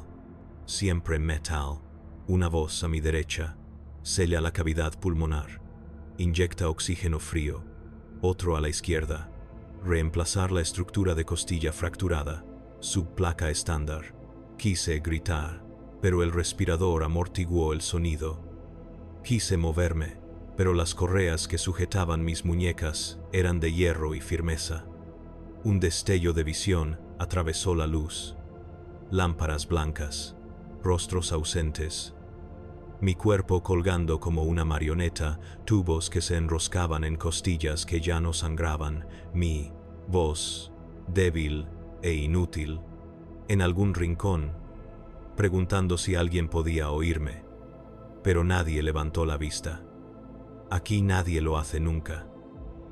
Siempre metal. Una voz a mi derecha. Sella la cavidad pulmonar. Inyecta oxígeno frío. Otro a la izquierda. Reemplazar la estructura de costilla fracturada. Subplaca estándar. Quise gritar, pero el respirador amortiguó el sonido. Quise moverme, pero las correas que sujetaban mis muñecas eran de hierro y firmeza. Un destello de visión atravesó la luz. Lámparas blancas, rostros ausentes. Mi cuerpo colgando como una marioneta, tubos que se enroscaban en costillas que ya no sangraban, mi voz, débil e inútil, en algún rincón, preguntando si alguien podía oírme. Pero nadie levantó la vista. Aquí nadie lo hace nunca.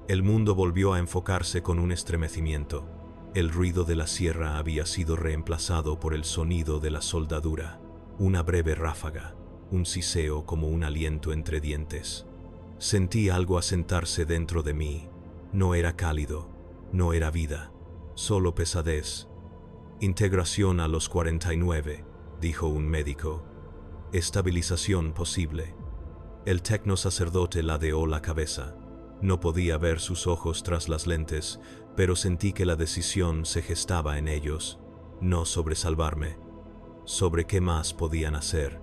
El mundo volvió a enfocarse con un estremecimiento. El ruido de la sierra había sido reemplazado por el sonido de la soldadura, una breve ráfaga. Un siseo como un aliento entre dientes. Sentí algo asentarse dentro de mí. No era cálido, no era vida, solo pesadez. Integración a los 49, dijo un médico. Estabilización posible. El tecnosacerdote ladeó la cabeza. No podía ver sus ojos tras las lentes, pero sentí que la decisión se gestaba en ellos, no sobre salvarme, sobre qué más podían hacer.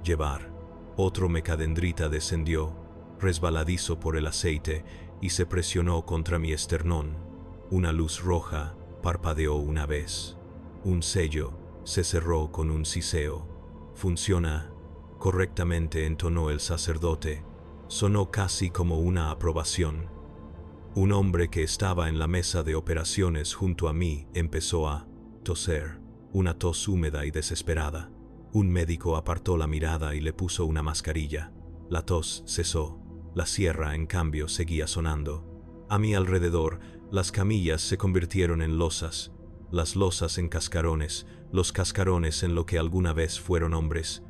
Llevar. Otro mecadendrita descendió, resbaladizo por el aceite, y se presionó contra mi esternón. Una luz roja parpadeó una vez. Un sello se cerró con un siseo. Funciona correctamente, entonó el sacerdote. Sonó casi como una aprobación. Un hombre que estaba en la mesa de operaciones junto a mí empezó a toser, una tos húmeda y desesperada. Un médico apartó la mirada y le puso una mascarilla. La tos cesó. La sierra, en cambio, seguía sonando. A mi alrededor, las camillas se convirtieron en losas, las losas en cascarones, los cascarones en lo que alguna vez fueron hombres,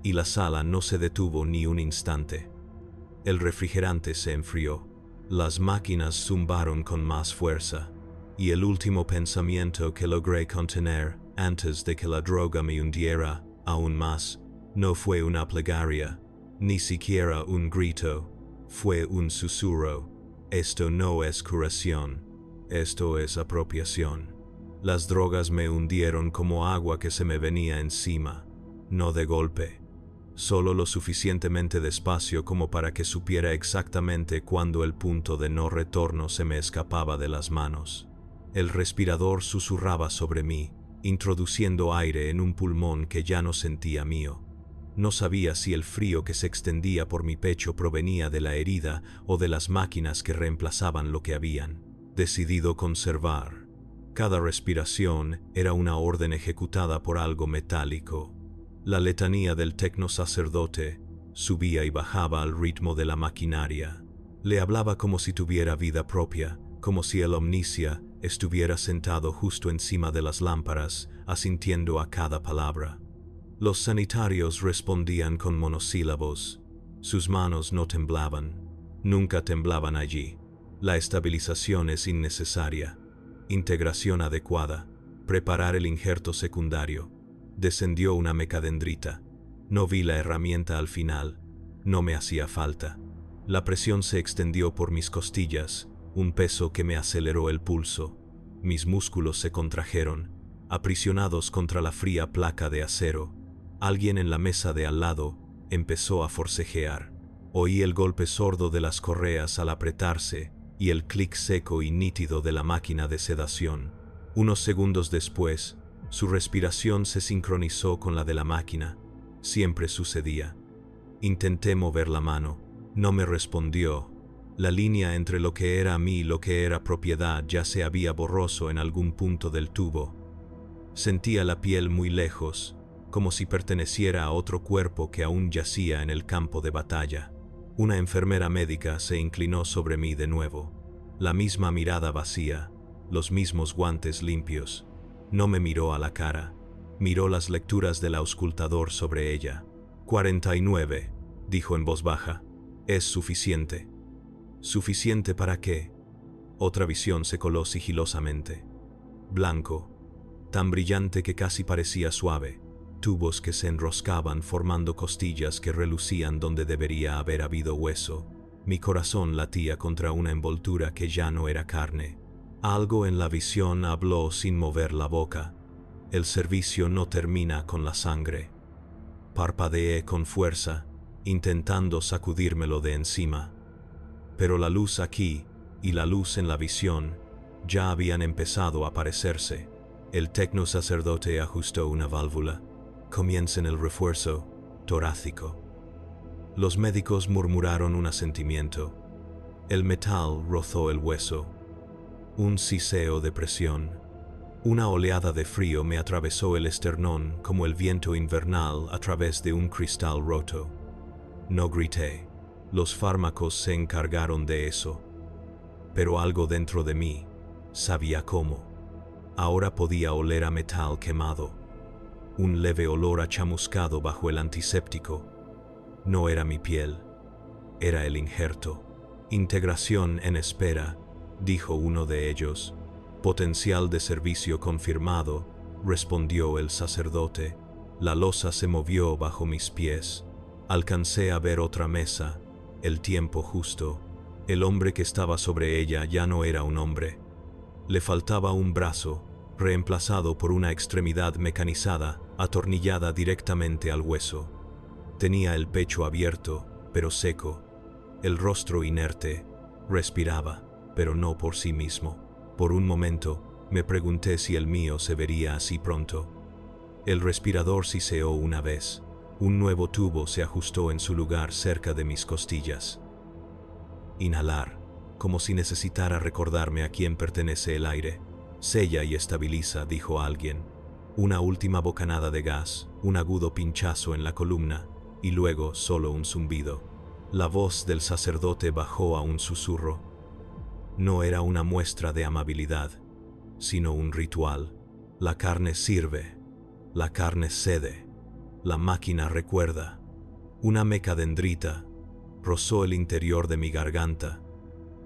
y la sala no se detuvo ni un instante. El refrigerante se enfrió. Las máquinas zumbaron con más fuerza. y el último pensamiento que logré contener antes de que la droga me hundiera aún más no fue una plegaria, ni siquiera un grito, fue un susurro. Esto no es curación, esto es apropiación. Las drogas me hundieron como agua que se me venía encima, no de golpe, solo lo suficientemente despacio como para que supiera exactamente cuándo el punto de no retorno se me escapaba de las manos. El respirador susurraba sobre mí, introduciendo aire en un pulmón que ya no sentía mío. No sabía si el frío que se extendía por mi pecho provenía de la herida o de las máquinas que reemplazaban lo que habían decidido conservar. Cada respiración era una orden ejecutada por algo metálico. La letanía del tecno sacerdote subía y bajaba al ritmo de la maquinaria. Le hablaba como si tuviera vida propia, como si el omnisia estuviera sentado justo encima de las lámparas, asintiendo a cada palabra. Los sanitarios respondían con monosílabos. Sus manos no temblaban. Nunca temblaban allí. La estabilización es innecesaria. Integración adecuada. Preparar el injerto secundario. Descendió una mecadendrita. No vi la herramienta al final. No me hacía falta. La presión se extendió por mis costillas, un peso que me aceleró el pulso. Mis músculos se contrajeron, aprisionados contra la fría placa de acero. Alguien en la mesa de al lado empezó a forcejear. Oí el golpe sordo de las correas al apretarse y el clic seco y nítido de la máquina de sedación. Unos segundos después, su respiración se sincronizó con la de la máquina. Siempre sucedía. Intenté mover la mano. No me respondió. La línea entre lo que era a mí y lo que era propiedad ya se había borroso en algún punto del tubo. Sentía la piel muy lejos, como si perteneciera a otro cuerpo que aún yacía en el campo de batalla. Una enfermera médica se inclinó sobre mí de nuevo. La misma mirada vacía, los mismos guantes limpios. No me miró a la cara. Miró las lecturas del auscultador sobre ella. 49, dijo en voz baja. Es suficiente. ¿Suficiente para qué? Otra visión se coló sigilosamente. Blanco, tan brillante que casi parecía suave. Tubos que se enroscaban formando costillas que relucían donde debería haber habido hueso. Mi corazón latía contra una envoltura que ya no era carne. Algo en la visión habló sin mover la boca. El servicio no termina con la sangre. Parpadeé con fuerza, intentando sacudírmelo de encima. Pero la luz aquí y la luz en la visión ya habían empezado a parecerse. El tecno sacerdote ajustó una válvula. Comienza en el refuerzo torácico. Los médicos murmuraron un asentimiento. El metal rozó el hueso. Un siseo de presión. Una oleada de frío me atravesó el esternón como el viento invernal a través de un cristal roto. No grité. Los fármacos se encargaron de eso. Pero algo dentro de mí sabía cómo. Ahora podía oler a metal quemado. Un leve olor a chamuscado bajo el antiséptico. No era mi piel, era el injerto. Integración en espera, dijo uno de ellos. Potencial de servicio confirmado, respondió el sacerdote. La losa se movió bajo mis pies. Alcancé a ver otra mesa, el tiempo justo. El hombre que estaba sobre ella ya no era un hombre. Le faltaba un brazo, reemplazado por una extremidad mecanizada, atornillada directamente al hueso. Tenía el pecho abierto, pero seco. El rostro inerte. Respiraba, pero no por sí mismo. Por un momento, me pregunté si el mío se vería así pronto. El respirador siseó una vez. Un nuevo tubo se ajustó en su lugar cerca de mis costillas. Inhalar, como si necesitara recordarme a quién pertenece el aire. Sella y estabiliza, dijo alguien. Una última bocanada de gas, un agudo pinchazo en la columna, y luego solo un zumbido. La voz del sacerdote bajó a un susurro. No era una muestra de amabilidad, sino un ritual. La carne sirve, la carne cede, la máquina recuerda. Una mecadendrita rozó el interior de mi garganta.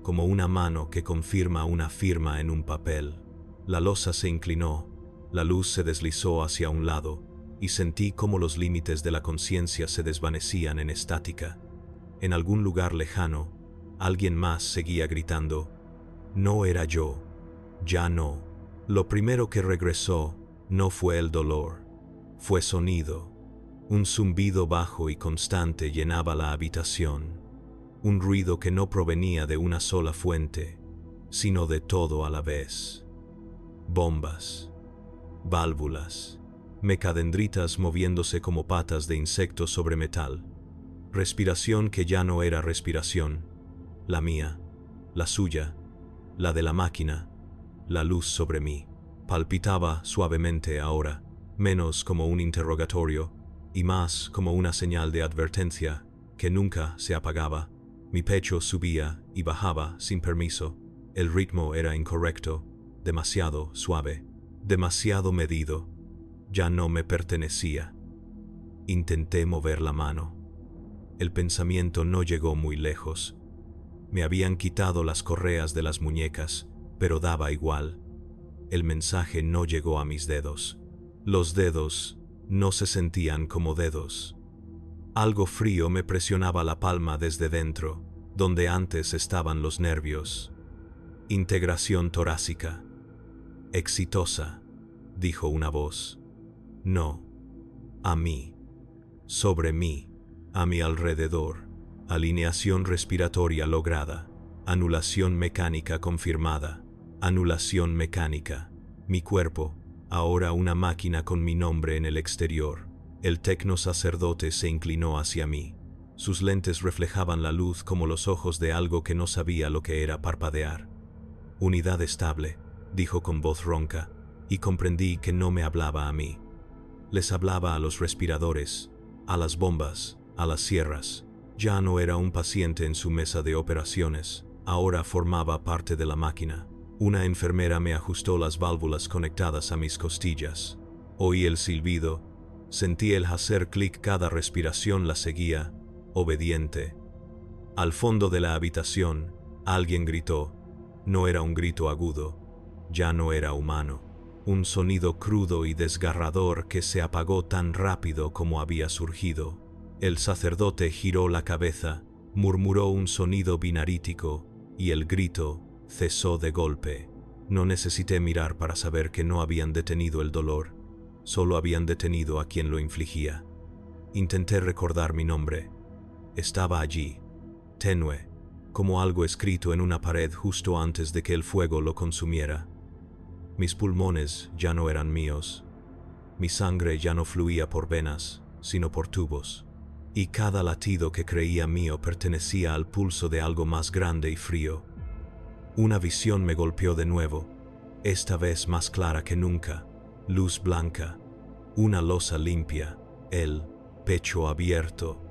como una mano que confirma una firma en un papel. La losa se inclinó, la luz se deslizó hacia un lado, y sentí cómo los límites de la conciencia se desvanecían en estática. En algún lugar lejano, alguien más seguía gritando. No era yo, ya no. Lo primero que regresó no fue el dolor, fue sonido. Un zumbido bajo y constante llenaba la habitación. Un ruido que no provenía de una sola fuente, sino de todo a la vez. Bombas, válvulas, mecadendritas moviéndose como patas de insectos sobre metal. Respiración que ya no era respiración. La mía, la suya, la de la máquina, la luz sobre mí. Palpitaba suavemente ahora, menos como un interrogatorio, y más como una señal de advertencia que nunca se apagaba. Mi pecho subía y bajaba sin permiso. El ritmo era incorrecto, demasiado suave, demasiado medido. Ya no me pertenecía. Intenté mover la mano. El pensamiento no llegó muy lejos. Me habían quitado las correas de las muñecas, pero daba igual. El mensaje no llegó a mis dedos. Los dedos no se sentían como dedos. Algo frío me presionaba la palma desde dentro, donde antes estaban los nervios. Integración torácica. Exitosa, dijo una voz. No. A mí. Sobre mí. A mi alrededor. Alineación respiratoria lograda. Anulación mecánica confirmada. Anulación mecánica. Mi cuerpo, ahora una máquina con mi nombre en el exterior. El tecno sacerdote se inclinó hacia mí. Sus lentes reflejaban la luz como los ojos de algo que no sabía lo que era parpadear. Unidad estable, dijo con voz ronca, y comprendí que no me hablaba a mí. Les hablaba a los respiradores, a las bombas, a las sierras. Ya no era un paciente en su mesa de operaciones, ahora formaba parte de la máquina. Una enfermera me ajustó las válvulas conectadas a mis costillas. Oí el silbido, sentí el hacer clic cada respiración la seguía, obediente. Al fondo de la habitación, alguien gritó. No era un grito agudo, ya no era humano. Un sonido crudo y desgarrador que se apagó tan rápido como había surgido. El sacerdote giró la cabeza, murmuró un sonido binarítico, y el grito cesó de golpe. No necesité mirar para saber que no habían detenido el dolor, solo habían detenido a quien lo infligía. Intenté recordar mi nombre. Estaba allí, tenue, como algo escrito en una pared justo antes de que el fuego lo consumiera. Mis pulmones ya no eran míos. Mi sangre ya no fluía por venas, sino por tubos. Y cada latido que creía mío pertenecía al pulso de algo más grande y frío. Una visión me golpeó de nuevo, esta vez más clara que nunca. Luz blanca, una losa limpia, el pecho abierto,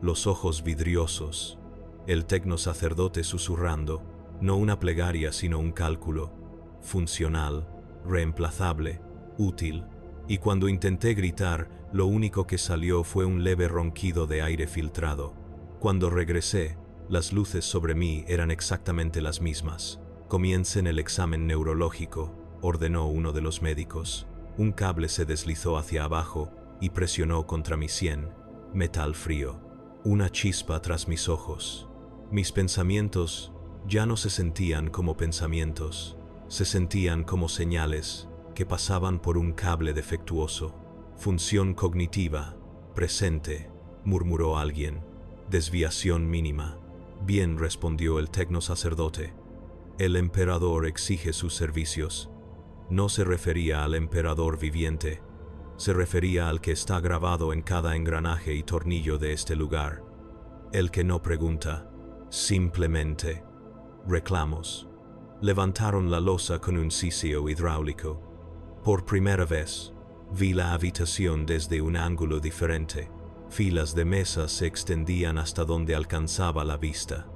los ojos vidriosos, el tecno sacerdote susurrando, no una plegaria sino un cálculo, funcional, reemplazable, útil, y cuando intenté gritar, lo único que salió fue un leve ronquido de aire filtrado. Cuando regresé, las luces sobre mí eran exactamente las mismas. Comiencen el examen neurológico, ordenó uno de los médicos. Un cable se deslizó hacia abajo y presionó contra mi sien, metal frío. Una chispa tras mis ojos. Mis pensamientos ya no se sentían como pensamientos, se sentían como señales que pasaban por un cable defectuoso. Función cognitiva, presente, murmuró alguien. Desviación mínima. Bien, respondió el tecno sacerdote. El emperador exige sus servicios. No se refería al emperador viviente, se refería al que está grabado en cada engranaje y tornillo de este lugar. El que no pregunta, simplemente. Reclamos. Levantaron la losa con un sisio hidráulico. Por primera vez, vi la habitación desde un ángulo diferente. Filas de mesas se extendían hasta donde alcanzaba la vista.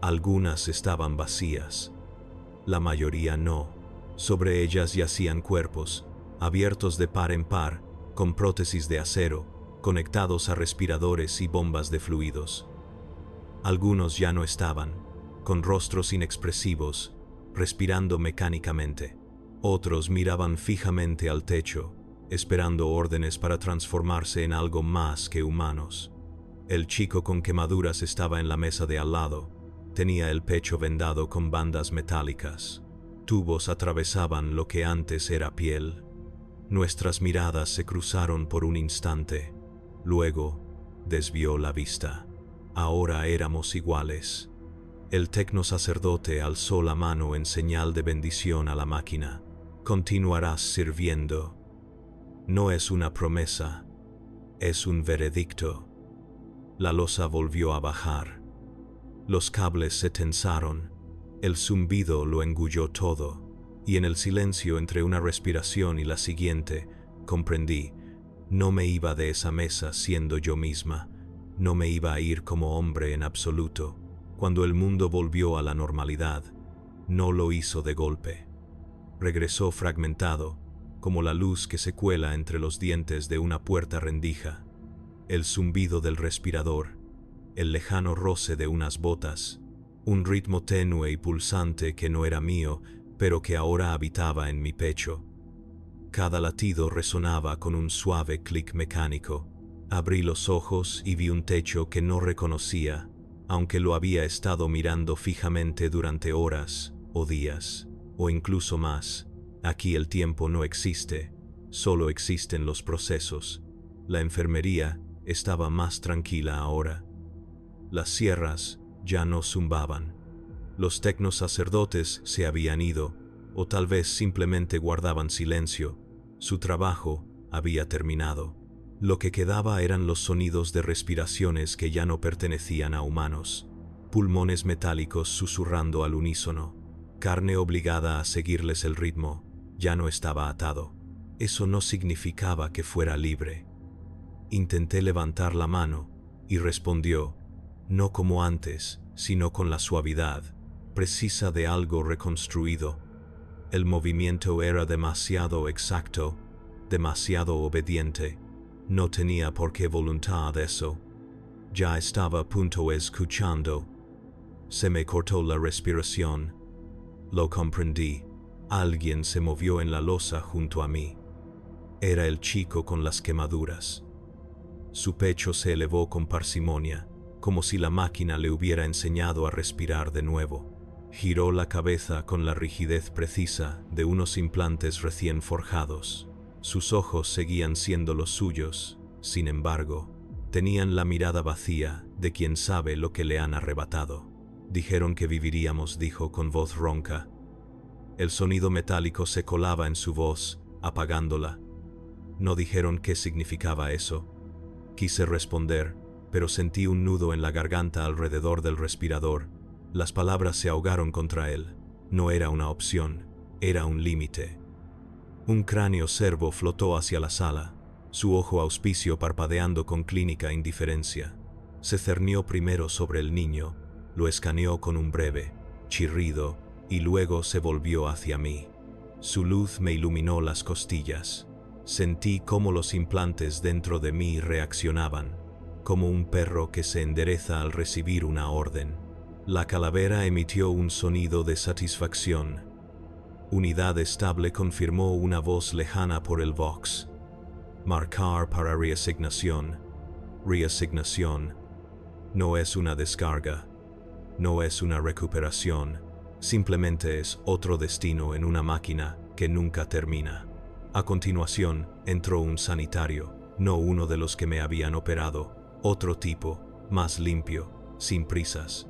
Algunas estaban vacías, la mayoría no. Sobre ellas yacían cuerpos, abiertos de par en par, con prótesis de acero, conectados a respiradores y bombas de fluidos. Algunos ya no estaban, con rostros inexpresivos, respirando mecánicamente. Otros miraban fijamente al techo, esperando órdenes para transformarse en algo más que humanos. El chico con quemaduras estaba en la mesa de al lado. Tenía el pecho vendado con bandas metálicas. Tubos atravesaban lo que antes era piel. Nuestras miradas se cruzaron por un instante. Luego, desvió la vista. Ahora éramos iguales. El tecnosacerdote alzó la mano en señal de bendición a la máquina. Continuarás sirviendo. No es una promesa, es un veredicto. La losa volvió a bajar. Los cables se tensaron. El zumbido lo engulló todo. Y en el silencio entre una respiración y la siguiente, comprendí, no me iba de esa mesa siendo yo misma. No me iba a ir como hombre en absoluto. Cuando el mundo volvió a la normalidad, no lo hizo de golpe. Regresó fragmentado, como la luz que se cuela entre los dientes de una puerta rendija. El zumbido del respirador, el lejano roce de unas botas, un ritmo tenue y pulsante que no era mío, pero que ahora habitaba en mi pecho. Cada latido resonaba con un suave clic mecánico. Abrí los ojos y vi un techo que no reconocía, aunque lo había estado mirando fijamente durante horas, o días, o incluso más. Aquí el tiempo no existe, solo existen los procesos. La enfermería estaba más tranquila ahora. Las sierras ya no zumbaban. Los tecnosacerdotes se habían ido, o tal vez simplemente guardaban silencio. Su trabajo había terminado. Lo que quedaba eran los sonidos de respiraciones que ya no pertenecían a humanos. Pulmones metálicos susurrando al unísono. Carne obligada a seguirles el ritmo. Ya no estaba atado. Eso no significaba que fuera libre. Intenté levantar la mano y respondió, no como antes, sino con la suavidad, precisa de algo reconstruido. El movimiento era demasiado exacto, demasiado obediente. No tenía por qué voluntad eso. Ya estaba a punto escuchando. Se me cortó la respiración. Lo comprendí. Alguien se movió en la losa junto a mí. Era el chico con las quemaduras. Su pecho se elevó con parsimonia, como si la máquina le hubiera enseñado a respirar de nuevo. Giró la cabeza con la rigidez precisa de unos implantes recién forjados. Sus ojos seguían siendo los suyos, sin embargo, tenían la mirada vacía de quien sabe lo que le han arrebatado. Dijeron que viviríamos, dijo con voz ronca. El sonido metálico se colaba en su voz, apagándola. No dijeron qué significaba eso. Quise responder, pero sentí un nudo en la garganta alrededor del respirador. Las palabras se ahogaron contra él. No era una opción, era un límite. Un cráneo servo flotó hacia la sala, su ojo auspicio parpadeando con clínica indiferencia. Se cernió primero sobre el niño, lo escaneó con un breve chirrido y luego se volvió hacia mí. Su luz me iluminó las costillas. Sentí cómo los implantes dentro de mí reaccionaban, como un perro que se endereza al recibir una orden. La calavera emitió un sonido de satisfacción. Unidad estable, confirmó una voz lejana por el Vox. Marcar para reasignación. Reasignación. No es una descarga. No es una recuperación. Simplemente es otro destino en una máquina que nunca termina. A continuación, entró un sanitario, no uno de los que me habían operado, otro tipo, más limpio, sin prisas.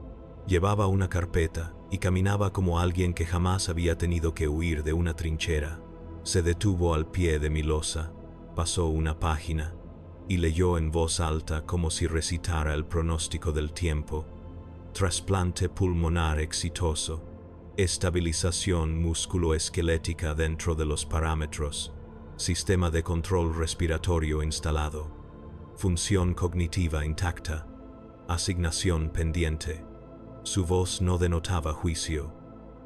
Llevaba una carpeta y caminaba como alguien que jamás había tenido que huir de una trinchera. Se detuvo al pie de mi losa, pasó una página y leyó en voz alta como si recitara el pronóstico del tiempo. Trasplante pulmonar exitoso. Estabilización musculoesquelética dentro de los parámetros. Sistema de control respiratorio instalado. Función cognitiva intacta. Asignación pendiente. Su voz no denotaba juicio,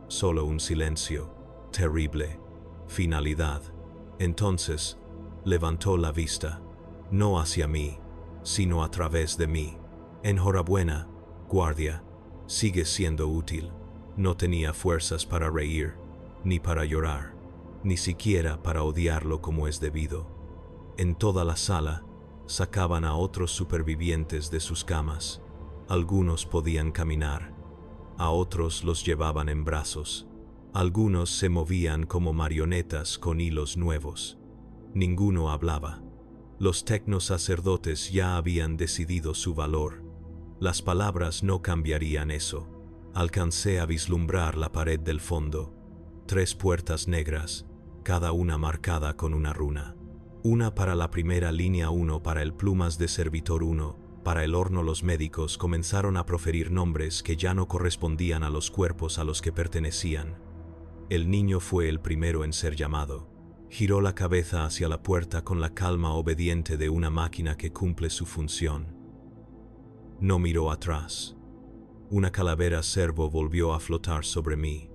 solo un silencio terrible. Finalidad. Entonces, levantó la vista, no hacia mí, sino a través de mí. Enhorabuena, guardia. Sigue siendo útil. No tenía fuerzas para reír, ni para llorar, ni siquiera para odiarlo como es debido. En toda la sala, sacaban a otros supervivientes de sus camas. Algunos podían caminar, a otros los llevaban en brazos. Algunos se movían como marionetas con hilos nuevos. Ninguno hablaba. Los tecnosacerdotes ya habían decidido su valor. Las palabras no cambiarían eso. Alcancé a vislumbrar la pared del fondo. 3 puertas negras, cada una marcada con una runa. Una para la primera línea, 1 para el plumas de servitor, 1 para el horno. Los médicos comenzaron a proferir nombres que ya no correspondían a los cuerpos a los que pertenecían. El niño fue el primero en ser llamado. Giró la cabeza hacia la puerta con la calma obediente de una máquina que cumple su función. No miró atrás. Una calavera cervo volvió a flotar sobre mí.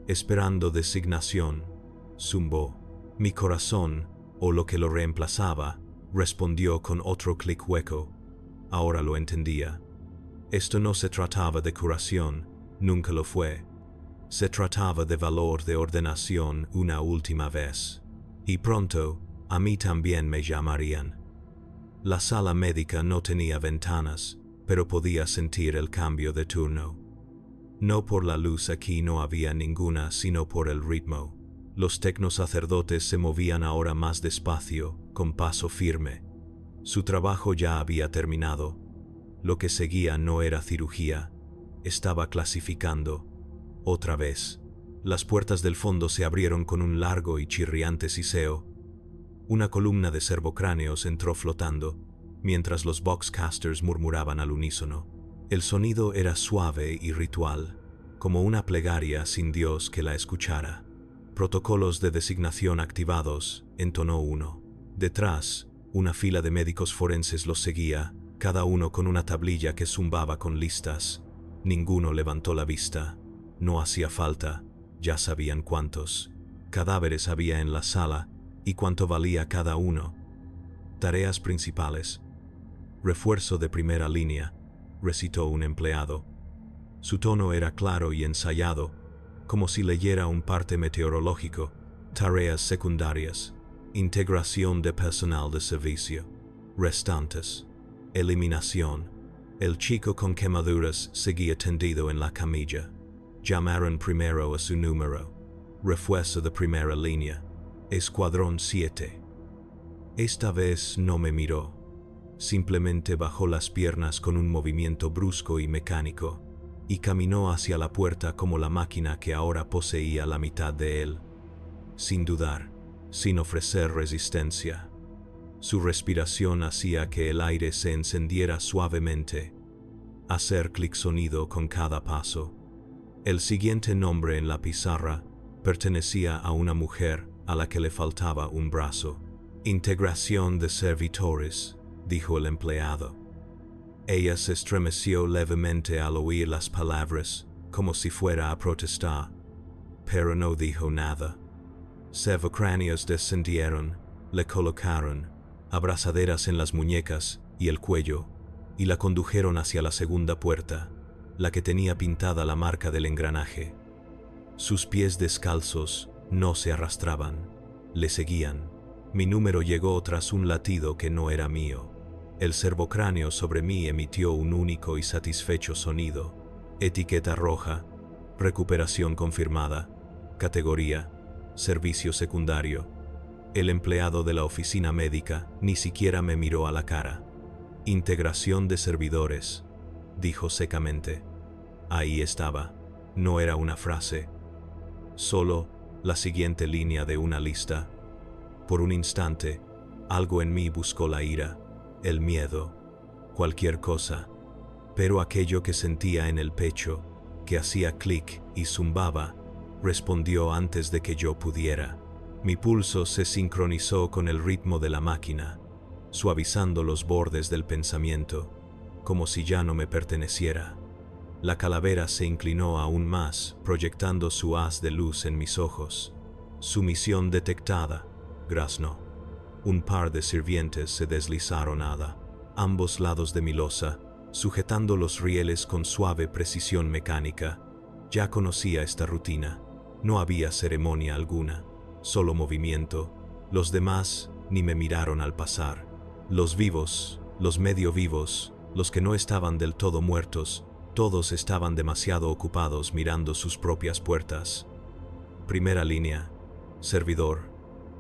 Esperando designación, zumbó. Mi corazón, o lo que lo reemplazaba, respondió con otro clic hueco. Ahora lo entendía. Esto no se trataba de curación, nunca lo fue. Se trataba de valor, de ordenación una última vez. Y pronto, a mí también me llamarían. La sala médica no tenía ventanas, pero podía sentir el cambio de turno. No por la luz, aquí no había ninguna, sino por el ritmo. Los tecnosacerdotes se movían ahora más despacio, con paso firme. Su trabajo ya había terminado. Lo que seguía no era cirugía, estaba clasificando. Otra vez, las puertas del fondo se abrieron con un largo y chirriante siseo. Una columna de servocráneos entró flotando, mientras los boxcasters murmuraban al unísono. El sonido era suave y ritual, como una plegaria sin Dios que la escuchara. Protocolos de designación activados, entonó uno. Detrás, una fila de médicos forenses los seguía, cada uno con una tablilla que zumbaba con listas. Ninguno levantó la vista. No hacía falta, ya sabían cuántos cadáveres había en la sala y cuánto valía cada uno. Tareas principales. Refuerzo de primera línea, recitó un empleado. Su tono era claro y ensayado, como si leyera un parte meteorológico. Tareas secundarias. Integración de personal de servicio. Restantes. Eliminación. El chico con quemaduras seguía tendido en la camilla. Llamaron primero a su número. Refuerzo de primera línea. Escuadrón 7. Esta vez no me miró. Simplemente bajó las piernas con un movimiento brusco y mecánico, y caminó hacia la puerta como la máquina que ahora poseía la mitad de él. Sin dudar, sin ofrecer resistencia. Su respiración hacía que el aire se encendiera suavemente. Hacer clic sonido con cada paso. El siguiente nombre en la pizarra pertenecía a una mujer a la que le faltaba un brazo. Integración de servitores, dijo el empleado. Ella se estremeció levemente al oír las palabras, como si fuera a protestar, pero no dijo nada. Servocráneos descendieron, le colocaron abrazaderas en las muñecas y el cuello, y la condujeron hacia la segunda puerta, la que tenía pintada la marca del engranaje. Sus pies descalzos no se arrastraban, le seguían. Mi número llegó tras un latido que no era mío. El servocráneo sobre mí emitió un único y satisfecho sonido. Etiqueta roja, recuperación confirmada, categoría, servicio secundario. El empleado de la oficina médica ni siquiera me miró a la cara. Integración de servidores, dijo secamente. Ahí estaba, no era una frase, solo la siguiente línea de una lista. Por un instante, algo en mí buscó la ira, el miedo, cualquier cosa, pero aquello que sentía en el pecho, que hacía clic y zumbaba, respondió antes de que yo pudiera. Mi pulso se sincronizó con el ritmo de la máquina, suavizando los bordes del pensamiento, como si ya no me perteneciera. La calavera se inclinó aún más, proyectando su haz de luz en mis ojos. Sumisión detectada, graznó. Un par de sirvientes se deslizaron a ambos lados de mi losa, sujetando los rieles con suave precisión mecánica. Ya conocía esta rutina. No había ceremonia alguna, solo movimiento. Los demás ni me miraron al pasar. Los vivos, los medio vivos, los que no estaban del todo muertos, todos estaban demasiado ocupados mirando sus propias puertas. Primera línea, servidor,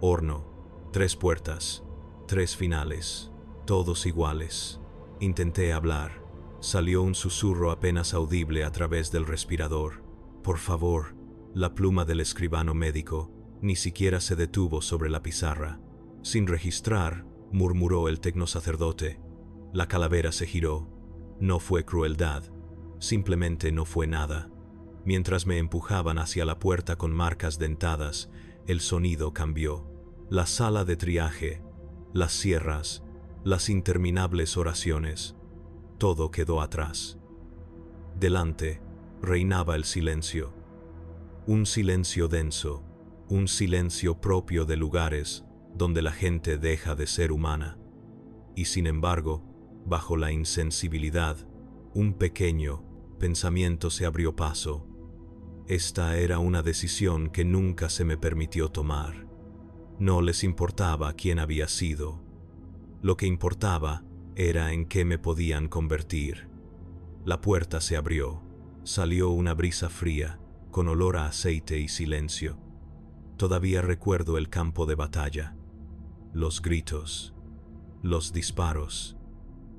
horno, 3 puertas, 3 finales, todos iguales. Intenté hablar. Salió un susurro apenas audible a través del respirador. Por favor. La pluma del escribano médico ni siquiera se detuvo sobre la pizarra. Sin registrar, murmuró el tecnosacerdote. La calavera se giró. No fue crueldad. Simplemente no fue nada. Mientras me empujaban hacia la puerta con marcas dentadas, el sonido cambió. La sala de triaje, las sierras, las interminables oraciones, todo quedó atrás. Delante reinaba el silencio. Un silencio denso, un silencio propio de lugares donde la gente deja de ser humana. Y sin embargo, bajo la insensibilidad, un pequeño pensamiento se abrió paso. Esta era una decisión que nunca se me permitió tomar. No les importaba quién había sido. Lo que importaba era en qué me podían convertir. La puerta se abrió. Salió una brisa fría, con olor a aceite y silencio. Todavía recuerdo el campo de batalla, los gritos, los disparos,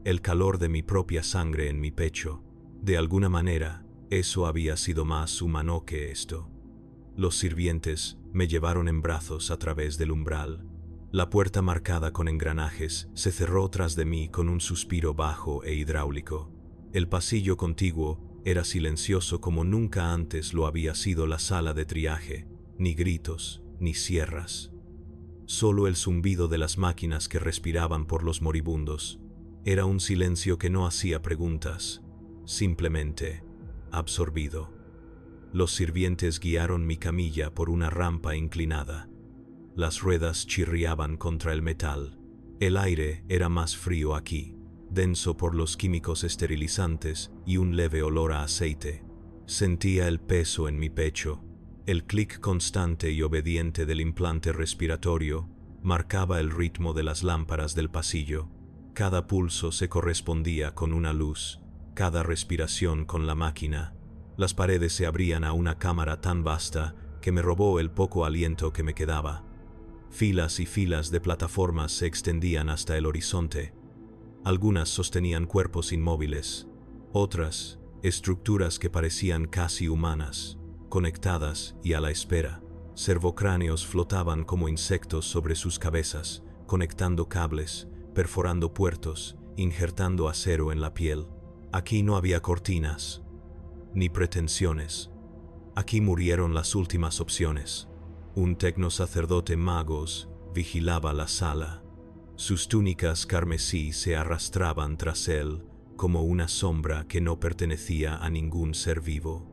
el calor de mi propia sangre en mi pecho. De alguna manera, eso había sido más humano que esto. Los sirvientes me llevaron en brazos a través del umbral. La puerta marcada con engranajes se cerró tras de mí con un suspiro bajo e hidráulico. El pasillo contiguo era silencioso como nunca antes lo había sido la sala de triaje, ni gritos, ni sierras. Solo el zumbido de las máquinas que respiraban por los moribundos. Era un silencio que no hacía preguntas, simplemente absorbido. Los sirvientes guiaron mi camilla por una rampa inclinada. Las ruedas chirriaban contra el metal. El aire era más frío aquí, denso por los químicos esterilizantes y un leve olor a aceite. Sentía el peso en mi pecho. El clic constante y obediente del implante respiratorio marcaba el ritmo de las lámparas del pasillo. Cada pulso se correspondía con una luz, cada respiración con la máquina. Las paredes se abrían a una cámara tan vasta que me robó el poco aliento que me quedaba. Filas y filas de plataformas se extendían hasta el horizonte. Algunas sostenían cuerpos inmóviles, otras, estructuras que parecían casi humanas, conectadas y a la espera. Servocráneos flotaban como insectos sobre sus cabezas, conectando cables, perforando puertos, injertando acero en la piel. Aquí no había cortinas, ni pretensiones. Aquí murieron las últimas opciones. Un tecnosacerdote magos vigilaba la sala. Sus túnicas carmesí se arrastraban tras él como una sombra que no pertenecía a ningún ser vivo.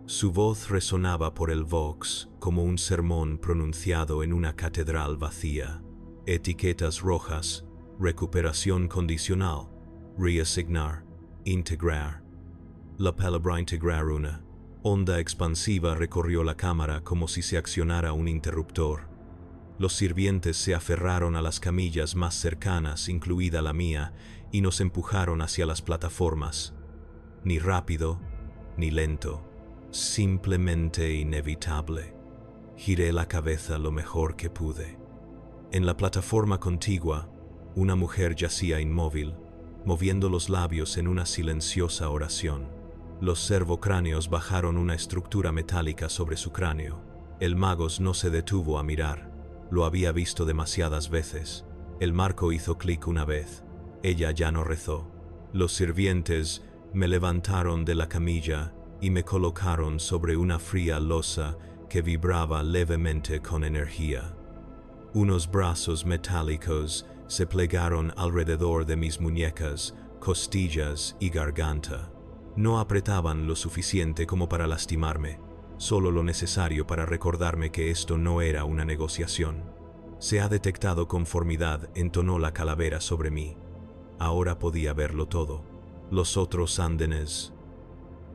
Su voz resonaba por el Vox como un sermón pronunciado en una catedral vacía. Etiquetas rojas, recuperación condicional, reasignar, integrar. La palabra integrar, una onda expansiva recorrió la cámara como si se accionara un interruptor. Los sirvientes se aferraron a las camillas más cercanas, incluida la mía, y nos empujaron hacia las plataformas. Ni rápido, ni lento, simplemente inevitable. Giré la cabeza lo mejor que pude. En la plataforma contigua, una mujer yacía inmóvil, moviendo los labios en una silenciosa oración. Los servocráneos bajaron una estructura metálica sobre su cráneo. El magos no se detuvo a mirar. Lo había visto demasiadas veces. El marco hizo clic una vez. Ella ya no rezó. Los sirvientes me levantaron de la camilla y me colocaron sobre una fría losa que vibraba levemente con energía. Unos brazos metálicos se plegaron alrededor de mis muñecas, costillas y garganta. No apretaban lo suficiente como para lastimarme, solo lo necesario para recordarme que esto no era una negociación. Se ha detectado conformidad, entonó la calavera sobre mí. Ahora podía verlo todo. los otros andenes,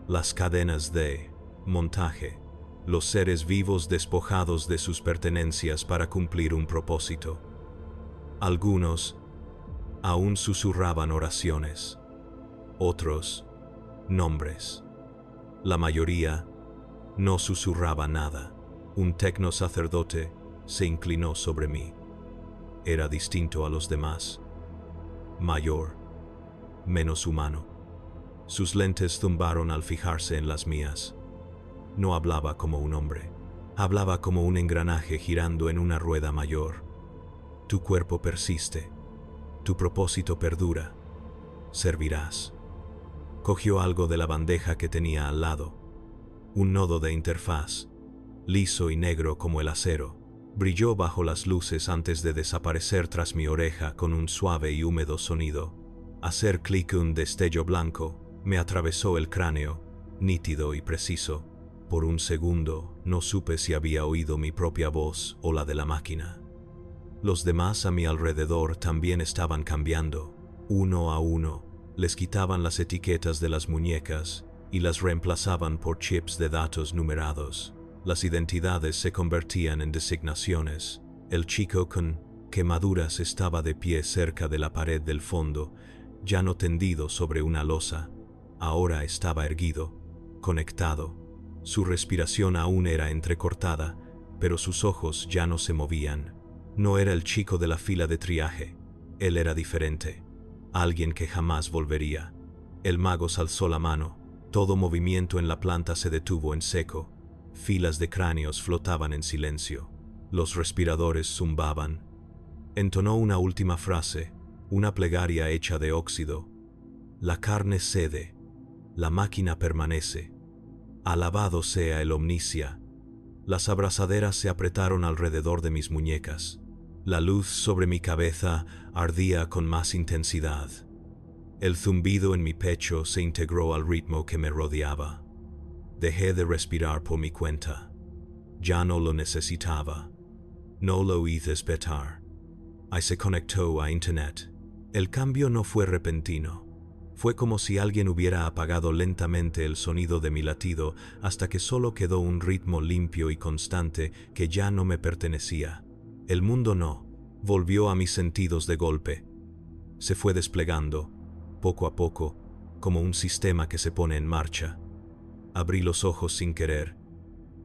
las cadenas de montaje, los seres vivos despojados de sus pertenencias para cumplir un propósito. Algunos aún susurraban oraciones, otros nombres. La mayoría no susurraba nada. Un tecno sacerdote se inclinó sobre mí. Era distinto a los demás, mayor, menos humano. Sus lentes zumbaron al fijarse en las mías. No hablaba como un hombre, hablaba como un engranaje girando en una rueda mayor. Tu cuerpo persiste, tu propósito perdura, servirás. Cogió algo de la bandeja que tenía al lado, un nodo de interfaz, liso y negro como el acero. Brilló bajo las luces antes de desaparecer tras mi oreja con un suave y húmedo sonido. Hacer clic, un destello blanco me atravesó el cráneo, nítido y preciso. Por un segundo no supe si había oído mi propia voz o la de la máquina. Los demás a mi alrededor también estaban cambiando. Uno a uno, les quitaban las etiquetas de las muñecas y las reemplazaban por chips de datos numerados. Las identidades se convertían en designaciones. El chico con quemaduras estaba de pie cerca de la pared del fondo, ya no tendido sobre una losa. Ahora estaba erguido, conectado. Su respiración aún era entrecortada, pero sus ojos ya no se movían. No era el chico de la fila de triaje. Él era diferente. Alguien que jamás volvería. El mago alzó la mano. Todo movimiento en la planta se detuvo en seco. Filas de cráneos flotaban en silencio. Los respiradores zumbaban. Entonó una última frase, una plegaria hecha de óxido. La carne cede, la máquina permanece. Alabado sea el Omnicia. Las abrazaderas se apretaron alrededor de mis muñecas. La luz sobre mi cabeza ardía con más intensidad. El zumbido en mi pecho se integró al ritmo que me rodeaba. Dejé de respirar por mi cuenta. Ya no lo necesitaba. No lo oí despertar. Ahí se conectó a Internet. El cambio no fue repentino. Fue como si alguien hubiera apagado lentamente el sonido de mi latido hasta que solo quedó un ritmo limpio y constante que ya no me pertenecía. El mundo no volvió a mis sentidos de golpe. Se fue desplegando, poco a poco, como un sistema que se pone en marcha. Abrí los ojos sin querer.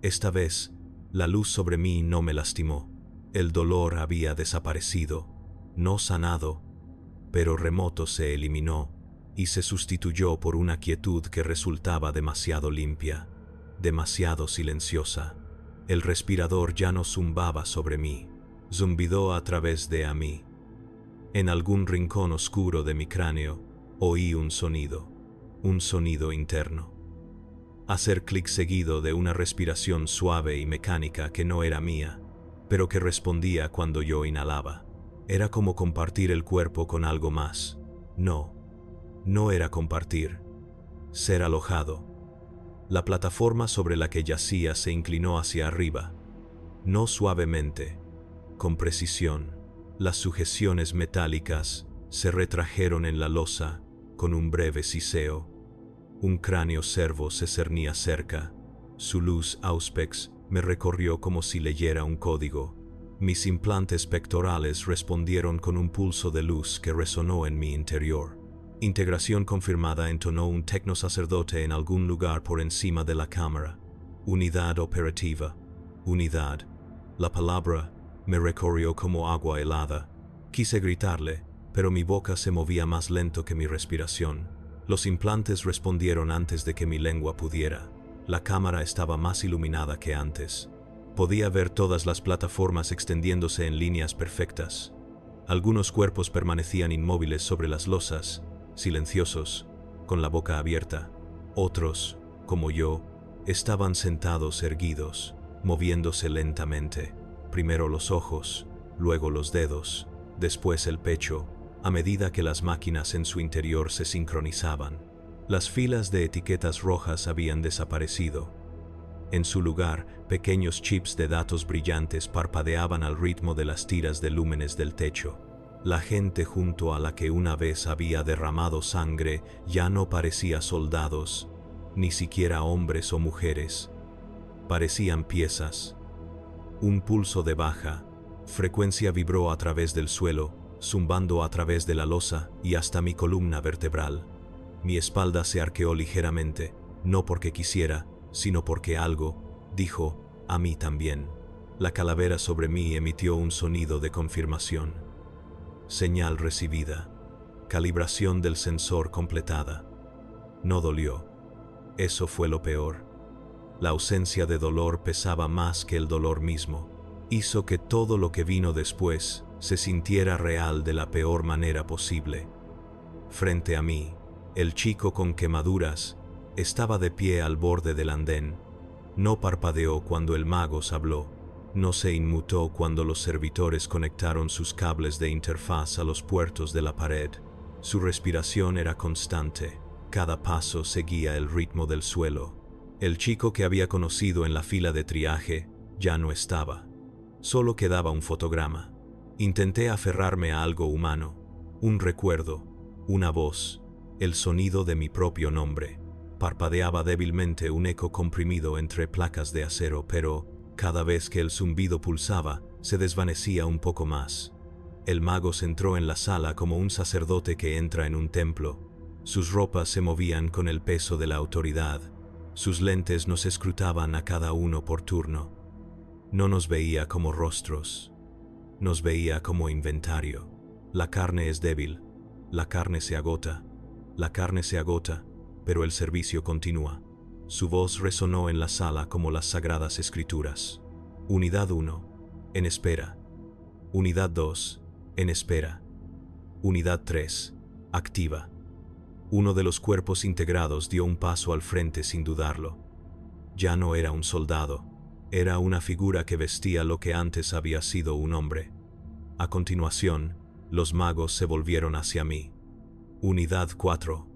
Esta vez, la luz sobre mí no me lastimó. El dolor había desaparecido, no sanado, pero remoto se eliminó y se sustituyó por una quietud que resultaba demasiado limpia, demasiado silenciosa. El respirador ya no zumbaba sobre mí, zumbidó a través de mí. En algún rincón oscuro de mi cráneo, oí un sonido interno. Hacer clic seguido de una respiración suave y mecánica que no era mía, pero que respondía cuando yo inhalaba. Era como compartir el cuerpo con algo más. No era compartir, ser alojado. La plataforma sobre la que yacía se inclinó hacia arriba, no suavemente, con precisión. Las sujeciones metálicas se retrajeron en la losa con un breve siseo. Un cráneo cervo se cernía cerca. Su luz auspex me recorrió como si leyera un código. Mis implantes pectorales respondieron con un pulso de luz que resonó en mi interior. Integración confirmada, entonó un tecno sacerdote en algún lugar por encima de la cámara. Unidad operativa. Unidad. La palabra me recorrió como agua helada. Quise gritarle, pero mi boca se movía más lento que mi respiración. Los implantes respondieron antes de que mi lengua pudiera. La cámara estaba más iluminada que antes. Podía ver todas las plataformas extendiéndose en líneas perfectas. Algunos cuerpos permanecían inmóviles sobre las losas, silenciosos, con la boca abierta. Otros, como yo, estaban sentados erguidos, moviéndose lentamente. Primero los ojos, luego los dedos, después el pecho, a medida que las máquinas en su interior se sincronizaban. Las filas de etiquetas rojas habían desaparecido. En su lugar, pequeños chips de datos brillantes parpadeaban al ritmo de las tiras de lúmenes del techo. La gente junto a la que una vez había derramado sangre ya no parecía soldados, ni siquiera hombres o mujeres. Parecían piezas. Un pulso de baja frecuencia vibró a través del suelo, zumbando a través de la losa y hasta mi columna vertebral. Mi espalda se arqueó ligeramente, no porque quisiera, sino porque algo dijo a mí también. La calavera sobre mí emitió un sonido de confirmación. Señal recibida. Calibración del sensor completada. No dolió. Eso fue lo peor. La ausencia de dolor pesaba más que el dolor mismo. Hizo que todo lo que vino después se sintiera real de la peor manera posible. Frente a mí, el chico con quemaduras estaba de pie al borde del andén. No parpadeó cuando el magos habló. No se inmutó cuando los servitores conectaron sus cables de interfaz a los puertos de la pared. Su respiración era constante. Cada paso seguía el ritmo del suelo. El chico que había conocido en la fila de triaje ya no estaba. Solo quedaba un fotograma. Intenté aferrarme a algo humano, un recuerdo, una voz, el sonido de mi propio nombre. Parpadeaba débilmente un eco comprimido entre placas de acero, pero cada vez que el zumbido pulsaba, se desvanecía un poco más. El mago entró en la sala como un sacerdote que entra en un templo. Sus ropas se movían con el peso de la autoridad. Sus lentes nos escrutaban a cada uno por turno. No nos veía como rostros, nos veía como inventario. La carne es débil, la carne se agota, pero el servicio continúa. Su voz resonó en la sala como las sagradas escrituras. Unidad 1, en espera. Unidad 2, en espera. Unidad 3, activa. Uno de los cuerpos integrados dio un paso al frente sin dudarlo. Ya no era un soldado. Era una figura que vestía lo que antes había sido un hombre. A continuación, los magos se volvieron hacia mí. Unidad 4.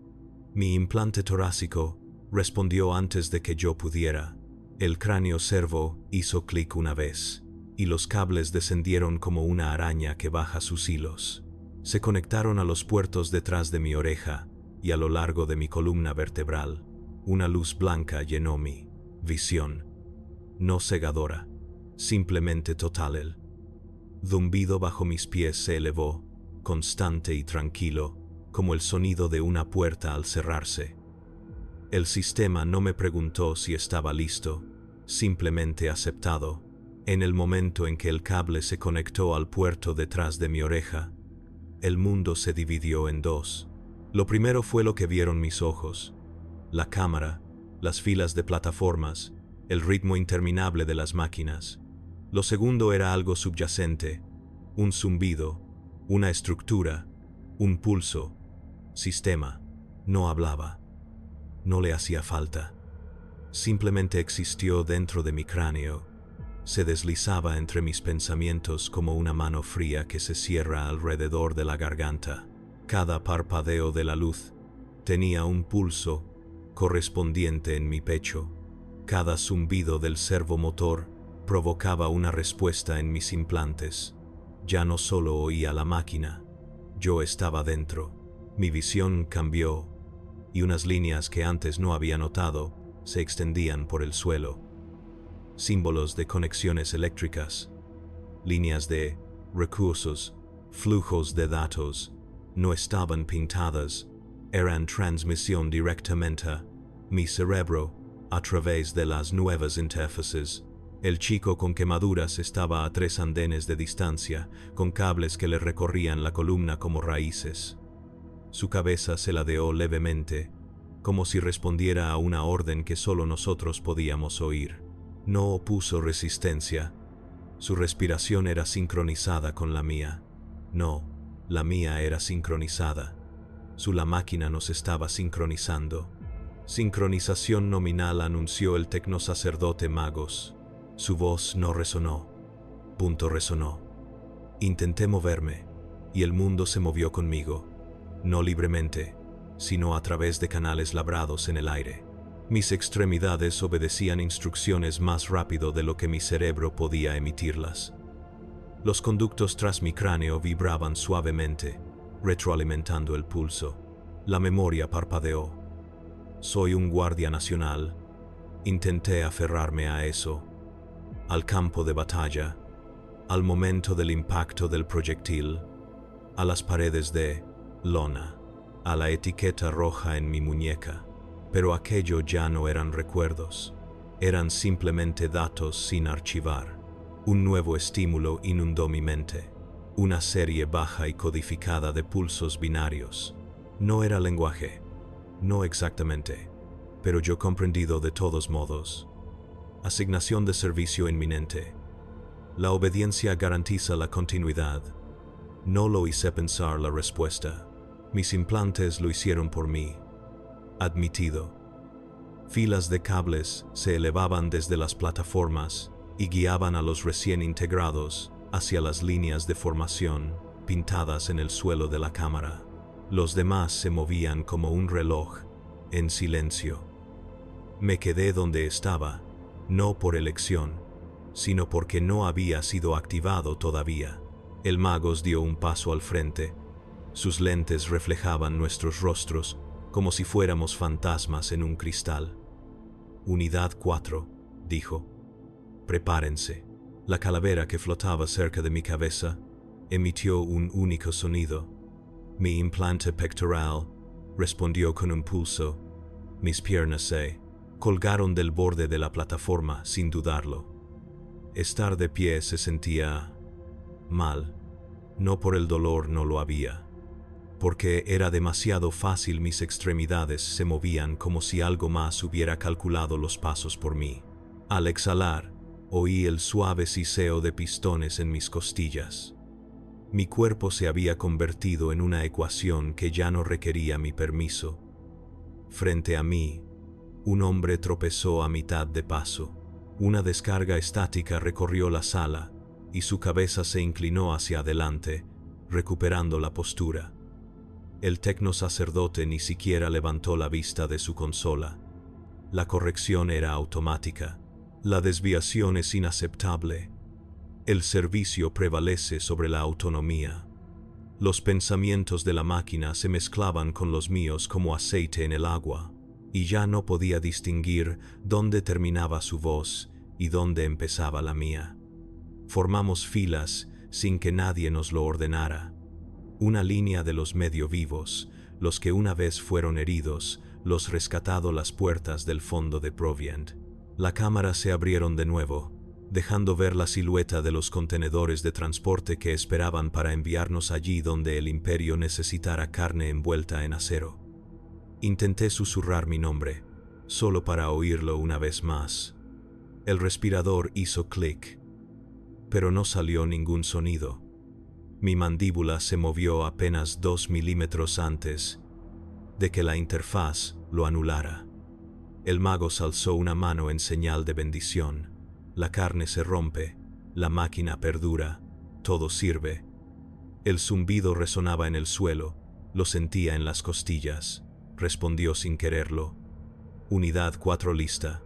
Mi implante torácico respondió antes de que yo pudiera. El cráneo servo hizo clic una vez, y los cables descendieron como una araña que baja sus hilos. Se conectaron a los puertos detrás de mi oreja y a lo largo de mi columna vertebral. Una luz blanca llenó mi visión. No cegadora, simplemente total. El zumbido bajo mis pies se elevó, constante y tranquilo, como el sonido de una puerta al cerrarse. El sistema no me preguntó si estaba listo, simplemente aceptado. En el momento en que el cable se conectó al puerto detrás de mi oreja, el mundo se dividió en dos. Lo primero fue lo que vieron mis ojos: la cámara, las filas de plataformas, el ritmo interminable de las máquinas. Lo segundo era algo subyacente, un zumbido, una estructura, un pulso. Sistema. No hablaba. No le hacía falta. Simplemente existió dentro de mi cráneo. Se deslizaba entre mis pensamientos como una mano fría que se cierra alrededor de la garganta. Cada parpadeo de la luz tenía un pulso correspondiente en mi pecho. Cada zumbido del servomotor provocaba una respuesta en mis implantes. Ya no solo oía la máquina, yo estaba dentro. Mi visión cambió, y unas líneas que antes no había notado se extendían por el suelo. Símbolos de conexiones eléctricas, líneas de recursos, flujos de datos, no estaban pintadas, eran transmisión directamente a mi cerebro a través de las nuevas interfaces. El chico con quemaduras estaba a 3 andenes de distancia, con cables que le recorrían la columna como raíces. Su cabeza se ladeó levemente, como si respondiera a una orden que solo nosotros podíamos oír. No opuso resistencia. Su respiración era sincronizada con la mía. No, la mía era sincronizada. La máquina nos estaba sincronizando. Sincronización nominal, anunció el tecnosacerdote Magos. Su voz no resonó. Resonó. Intenté moverme, y el mundo se movió conmigo. No libremente, sino a través de canales labrados en el aire. Mis extremidades obedecían instrucciones más rápido de lo que mi cerebro podía emitirlas. Los conductos tras mi cráneo vibraban suavemente, retroalimentando el pulso. La memoria parpadeó. Soy un guardia nacional. Intenté aferrarme a eso, al campo de batalla, al momento del impacto del proyectil, a las paredes de lona, a la etiqueta roja en mi muñeca. Pero aquello ya no eran recuerdos, eran simplemente datos sin archivar. Un nuevo estímulo inundó mi mente, una serie baja y codificada de pulsos binarios. No era lenguaje, no exactamente, pero yo comprendido de todos modos. Asignación de servicio inminente. La obediencia garantiza la continuidad. No lo hice pensar la respuesta. Mis implantes lo hicieron por mí. Admitido. Filas de cables se elevaban desde las plataformas y guiaban a los recién integrados hacia las líneas de formación pintadas en el suelo de la cámara. Los demás se movían como un reloj, en silencio. Me quedé donde estaba, no por elección, sino porque no había sido activado todavía. El Magos dio un paso al frente. Sus lentes reflejaban nuestros rostros como si fuéramos fantasmas en un cristal. Unidad 4, dijo. Prepárense. La calavera que flotaba cerca de mi cabeza emitió un único sonido. Mi implante pectoral respondió con un pulso. Mis piernas se colgaron del borde de la plataforma sin dudarlo. Estar de pie se sentía mal. No por el dolor, no lo había. Porque era demasiado fácil, mis extremidades se movían como si algo más hubiera calculado los pasos por mí. Al exhalar, oí el suave siseo de pistones en mis costillas. Mi cuerpo se había convertido en una ecuación que ya no requería mi permiso. Frente a mí, un hombre tropezó a mitad de paso. Una descarga estática recorrió la sala y su cabeza se inclinó hacia adelante, recuperando la postura. El tecno sacerdote ni siquiera levantó la vista de su consola. La corrección era automática. La desviación es inaceptable. El servicio prevalece sobre la autonomía. Los pensamientos de la máquina se mezclaban con los míos como aceite en el agua, y ya no podía distinguir dónde terminaba su voz y dónde empezaba la mía. Formamos filas sin que nadie nos lo ordenara. Una línea de los medio vivos, los que una vez fueron heridos, los rescatado las puertas del fondo de Provient. La cámara se abrieron de nuevo, dejando ver la silueta de los contenedores de transporte que esperaban para enviarnos allí donde el Imperio necesitara carne envuelta en acero. Intenté susurrar mi nombre, solo para oírlo una vez más. El respirador hizo clic, pero no salió ningún sonido. Mi mandíbula se movió apenas 2 milímetros antes de que la interfaz lo anulara. El mago alzó una mano en señal de bendición. La carne se rompe, la máquina perdura, todo sirve. El zumbido resonaba en el suelo, lo sentía en las costillas. Respondió sin quererlo. Unidad 4 lista.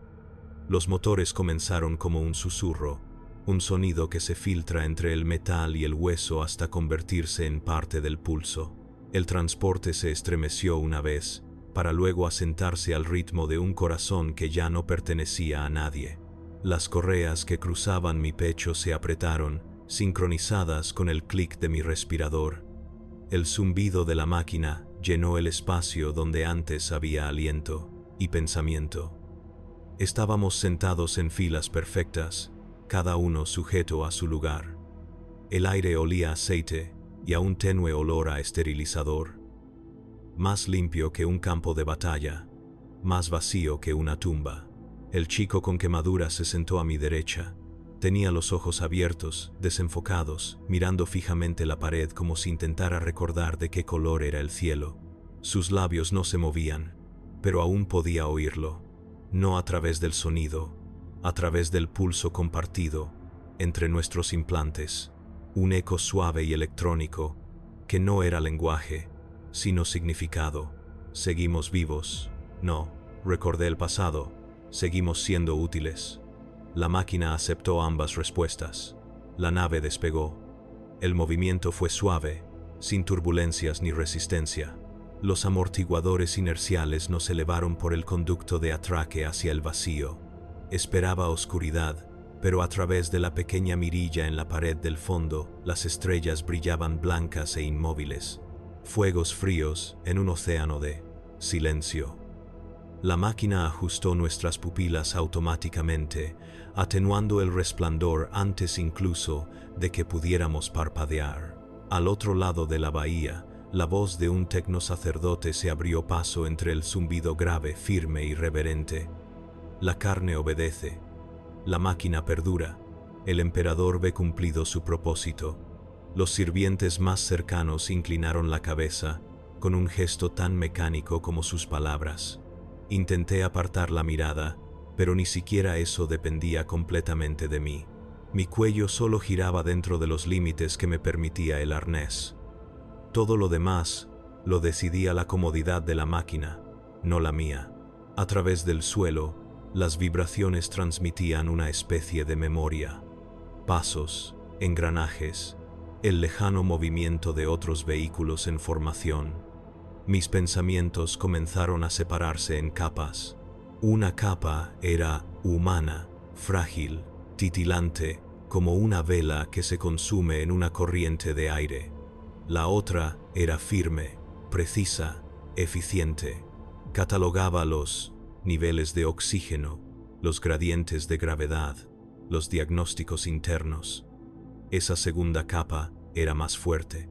Los motores comenzaron como un susurro, un sonido que se filtra entre el metal y el hueso hasta convertirse en parte del pulso. El transporte se estremeció una vez, para luego asentarse al ritmo de un corazón que ya no pertenecía a nadie. Las correas que cruzaban mi pecho se apretaron, sincronizadas con el clic de mi respirador. El zumbido de la máquina llenó el espacio donde antes había aliento y pensamiento. Estábamos sentados en filas perfectas, cada uno sujeto a su lugar. El aire olía a aceite y a un tenue olor a esterilizador. Más limpio que un campo de batalla, más vacío que una tumba. El chico con quemaduras se sentó a mi derecha. Tenía los ojos abiertos, desenfocados, mirando fijamente la pared como si intentara recordar de qué color era el cielo. Sus labios no se movían, pero aún podía oírlo. No a través del sonido, a través del pulso compartido entre nuestros implantes. Un eco suave y electrónico, que no era lenguaje, sino significado. Seguimos vivos. No, recordé el pasado. Seguimos siendo útiles. La máquina aceptó ambas respuestas. La nave despegó. El movimiento fue suave, sin turbulencias ni resistencia. Los amortiguadores inerciales nos elevaron por el conducto de atraque hacia el vacío. Esperaba oscuridad, pero a través de la pequeña mirilla en la pared del fondo, las estrellas brillaban blancas e inmóviles. Fuegos fríos en un océano de silencio. La máquina ajustó nuestras pupilas automáticamente, atenuando el resplandor antes incluso de que pudiéramos parpadear. Al otro lado de la bahía, la voz de un tecnosacerdote se abrió paso entre el zumbido grave, firme y reverente. La carne obedece. La máquina perdura. El emperador ve cumplido su propósito. Los sirvientes más cercanos inclinaron la cabeza, con un gesto tan mecánico como sus palabras. Intenté apartar la mirada, pero ni siquiera eso dependía completamente de mí. Mi cuello solo giraba dentro de los límites que me permitía el arnés. Todo lo demás lo decidía la comodidad de la máquina, no la mía. A través del suelo, las vibraciones transmitían una especie de memoria. Pasos, engranajes, el lejano movimiento de otros vehículos en formación. Mis pensamientos comenzaron a separarse en capas. Una capa era humana, frágil, titilante, como una vela que se consume en una corriente de aire. La otra era firme, precisa, eficiente. Catalogaba los niveles de oxígeno, los gradientes de gravedad, los diagnósticos internos. Esa segunda capa era más fuerte.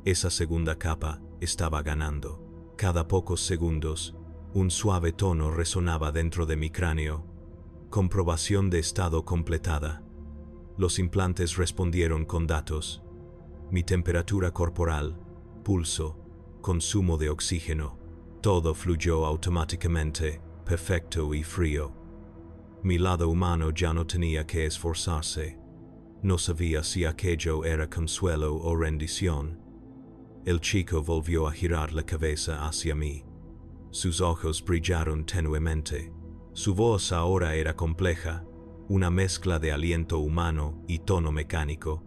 Esa segunda capa estaba ganando. Cada pocos segundos, un suave tono resonaba dentro de mi cráneo. Comprobación de estado completada. Los implantes respondieron con datos. Mi temperatura corporal, pulso, consumo de oxígeno. Todo fluyó automáticamente, perfecto y frío. Mi lado humano ya no tenía que esforzarse. No sabía si aquello era consuelo o rendición. El chico volvió a girar la cabeza hacia mí. Sus ojos brillaron tenuemente. Su voz ahora era compleja, una mezcla de aliento humano y tono mecánico.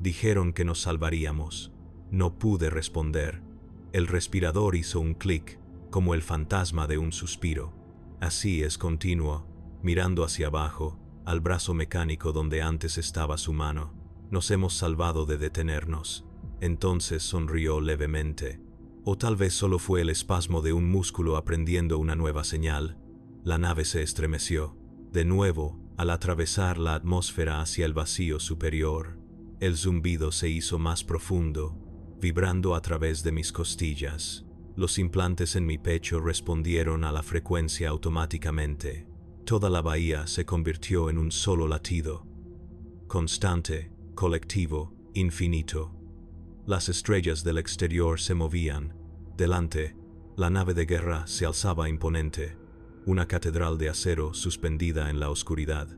Dijeron que nos salvaríamos. No pude responder. El respirador hizo un clic, como el fantasma de un suspiro. Así es continuo, mirando hacia abajo, al brazo mecánico donde antes estaba su mano. Nos hemos salvado de detenernos. Entonces sonrió levemente. O tal vez solo fue el espasmo de un músculo aprendiendo una nueva señal. La nave se estremeció, de nuevo, al atravesar la atmósfera hacia el vacío superior. El zumbido se hizo más profundo, vibrando a través de mis costillas. Los implantes en mi pecho respondieron a la frecuencia automáticamente. Toda la bahía se convirtió en un solo latido. Constante, colectivo, infinito. Las estrellas del exterior se movían. Delante, la nave de guerra se alzaba imponente, una catedral de acero suspendida en la oscuridad.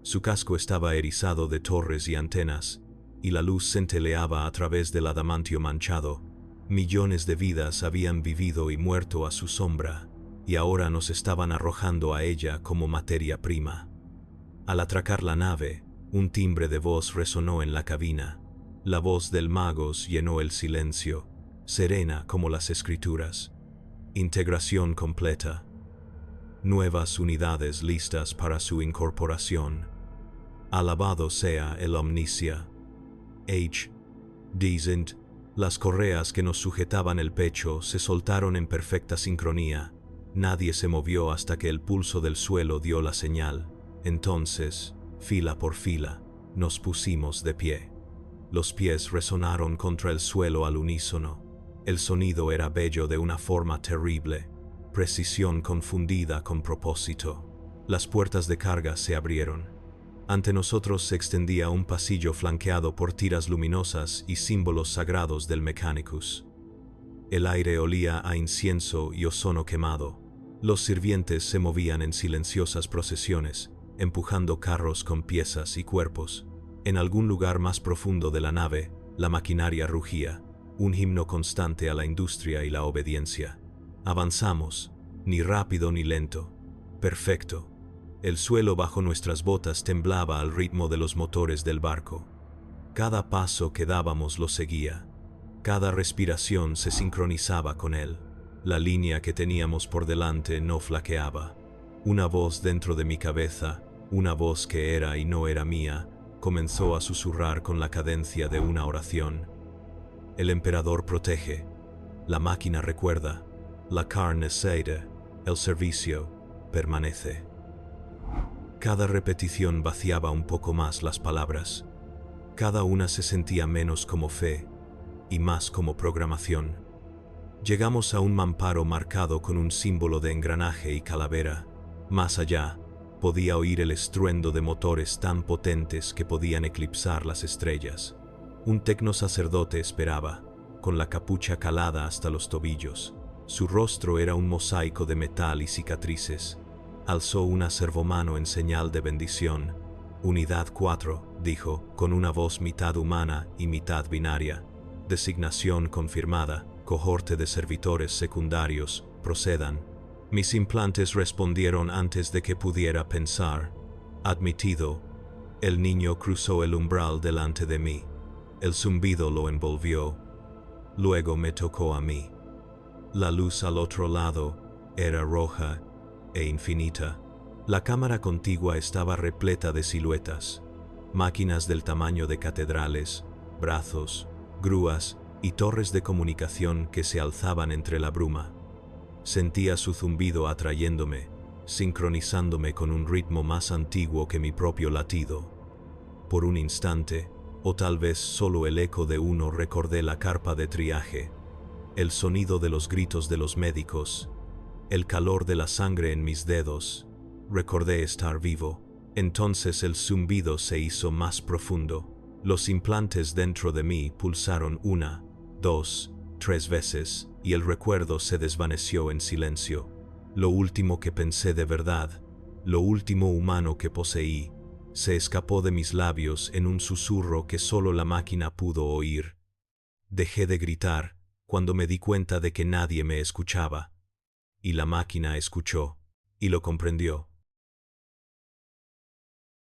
Su casco estaba erizado de torres y antenas, y la luz centelleaba a través del adamantio manchado. Millones de vidas habían vivido y muerto a su sombra, y ahora nos estaban arrojando a ella como materia prima. Al atracar la nave, un timbre de voz resonó en la cabina. La voz del Magos llenó el silencio, serena como las escrituras. Integración completa. Nuevas unidades listas para su incorporación. Alabado sea el Omnicia. Dicent. Las correas que nos sujetaban el pecho se soltaron en perfecta sincronía. Nadie se movió hasta que el pulso del suelo dio la señal. Entonces, fila por fila, nos pusimos de pie. Los pies resonaron contra el suelo al unísono. El sonido era bello de una forma terrible, precisión confundida con propósito. Las puertas de carga se abrieron. Ante nosotros se extendía un pasillo flanqueado por tiras luminosas y símbolos sagrados del Mechanicus. El aire olía a incienso y ozono quemado. Los sirvientes se movían en silenciosas procesiones, empujando carros con piezas y cuerpos. En algún lugar más profundo de la nave, la maquinaria rugía, un himno constante a la industria y la obediencia. Avanzamos, ni rápido ni lento. Perfecto. El suelo bajo nuestras botas temblaba al ritmo de los motores del barco. Cada paso que dábamos lo seguía. Cada respiración se sincronizaba con él. La línea que teníamos por delante no flaqueaba. Una voz dentro de mi cabeza, una voz que era y no era mía, comenzó a susurrar con la cadencia de una oración. El emperador protege, la máquina recuerda, la carne cede, el servicio permanece. Cada repetición vaciaba un poco más las palabras. Cada una se sentía menos como fe y más como programación. Llegamos a un mamparo marcado con un símbolo de engranaje y calavera. Más allá, podía oír el estruendo de motores tan potentes que podían eclipsar las estrellas. Un tecno sacerdote esperaba, con la capucha calada hasta los tobillos. Su rostro era un mosaico de metal y cicatrices. Alzó una servomano en señal de bendición. Unidad 4, dijo, con una voz mitad humana y mitad binaria. Designación confirmada, cohorte de servitores secundarios, procedan. Mis implantes respondieron antes de que pudiera pensar. Admitido. El niño cruzó el umbral delante de mí. El zumbido lo envolvió. Luego me tocó a mí. La luz al otro lado era roja e infinita. La cámara contigua estaba repleta de siluetas, máquinas del tamaño de catedrales, brazos, grúas y torres de comunicación que se alzaban entre la bruma. Sentía su zumbido atrayéndome, sincronizándome con un ritmo más antiguo que mi propio latido. Por un instante, o tal vez solo el eco de uno, recordé la carpa de triaje, el sonido de los gritos de los médicos, el calor de la sangre en mis dedos. Recordé estar vivo. Entonces el zumbido se hizo más profundo. Los implantes dentro de mí pulsaron 1, 2, 3 veces, y el recuerdo se desvaneció en silencio. Lo último que pensé de verdad, lo último humano que poseí, se escapó de mis labios en un susurro que solo la máquina pudo oír. Dejé de gritar cuando me di cuenta de que nadie me escuchaba. Y la máquina escuchó, y lo comprendió.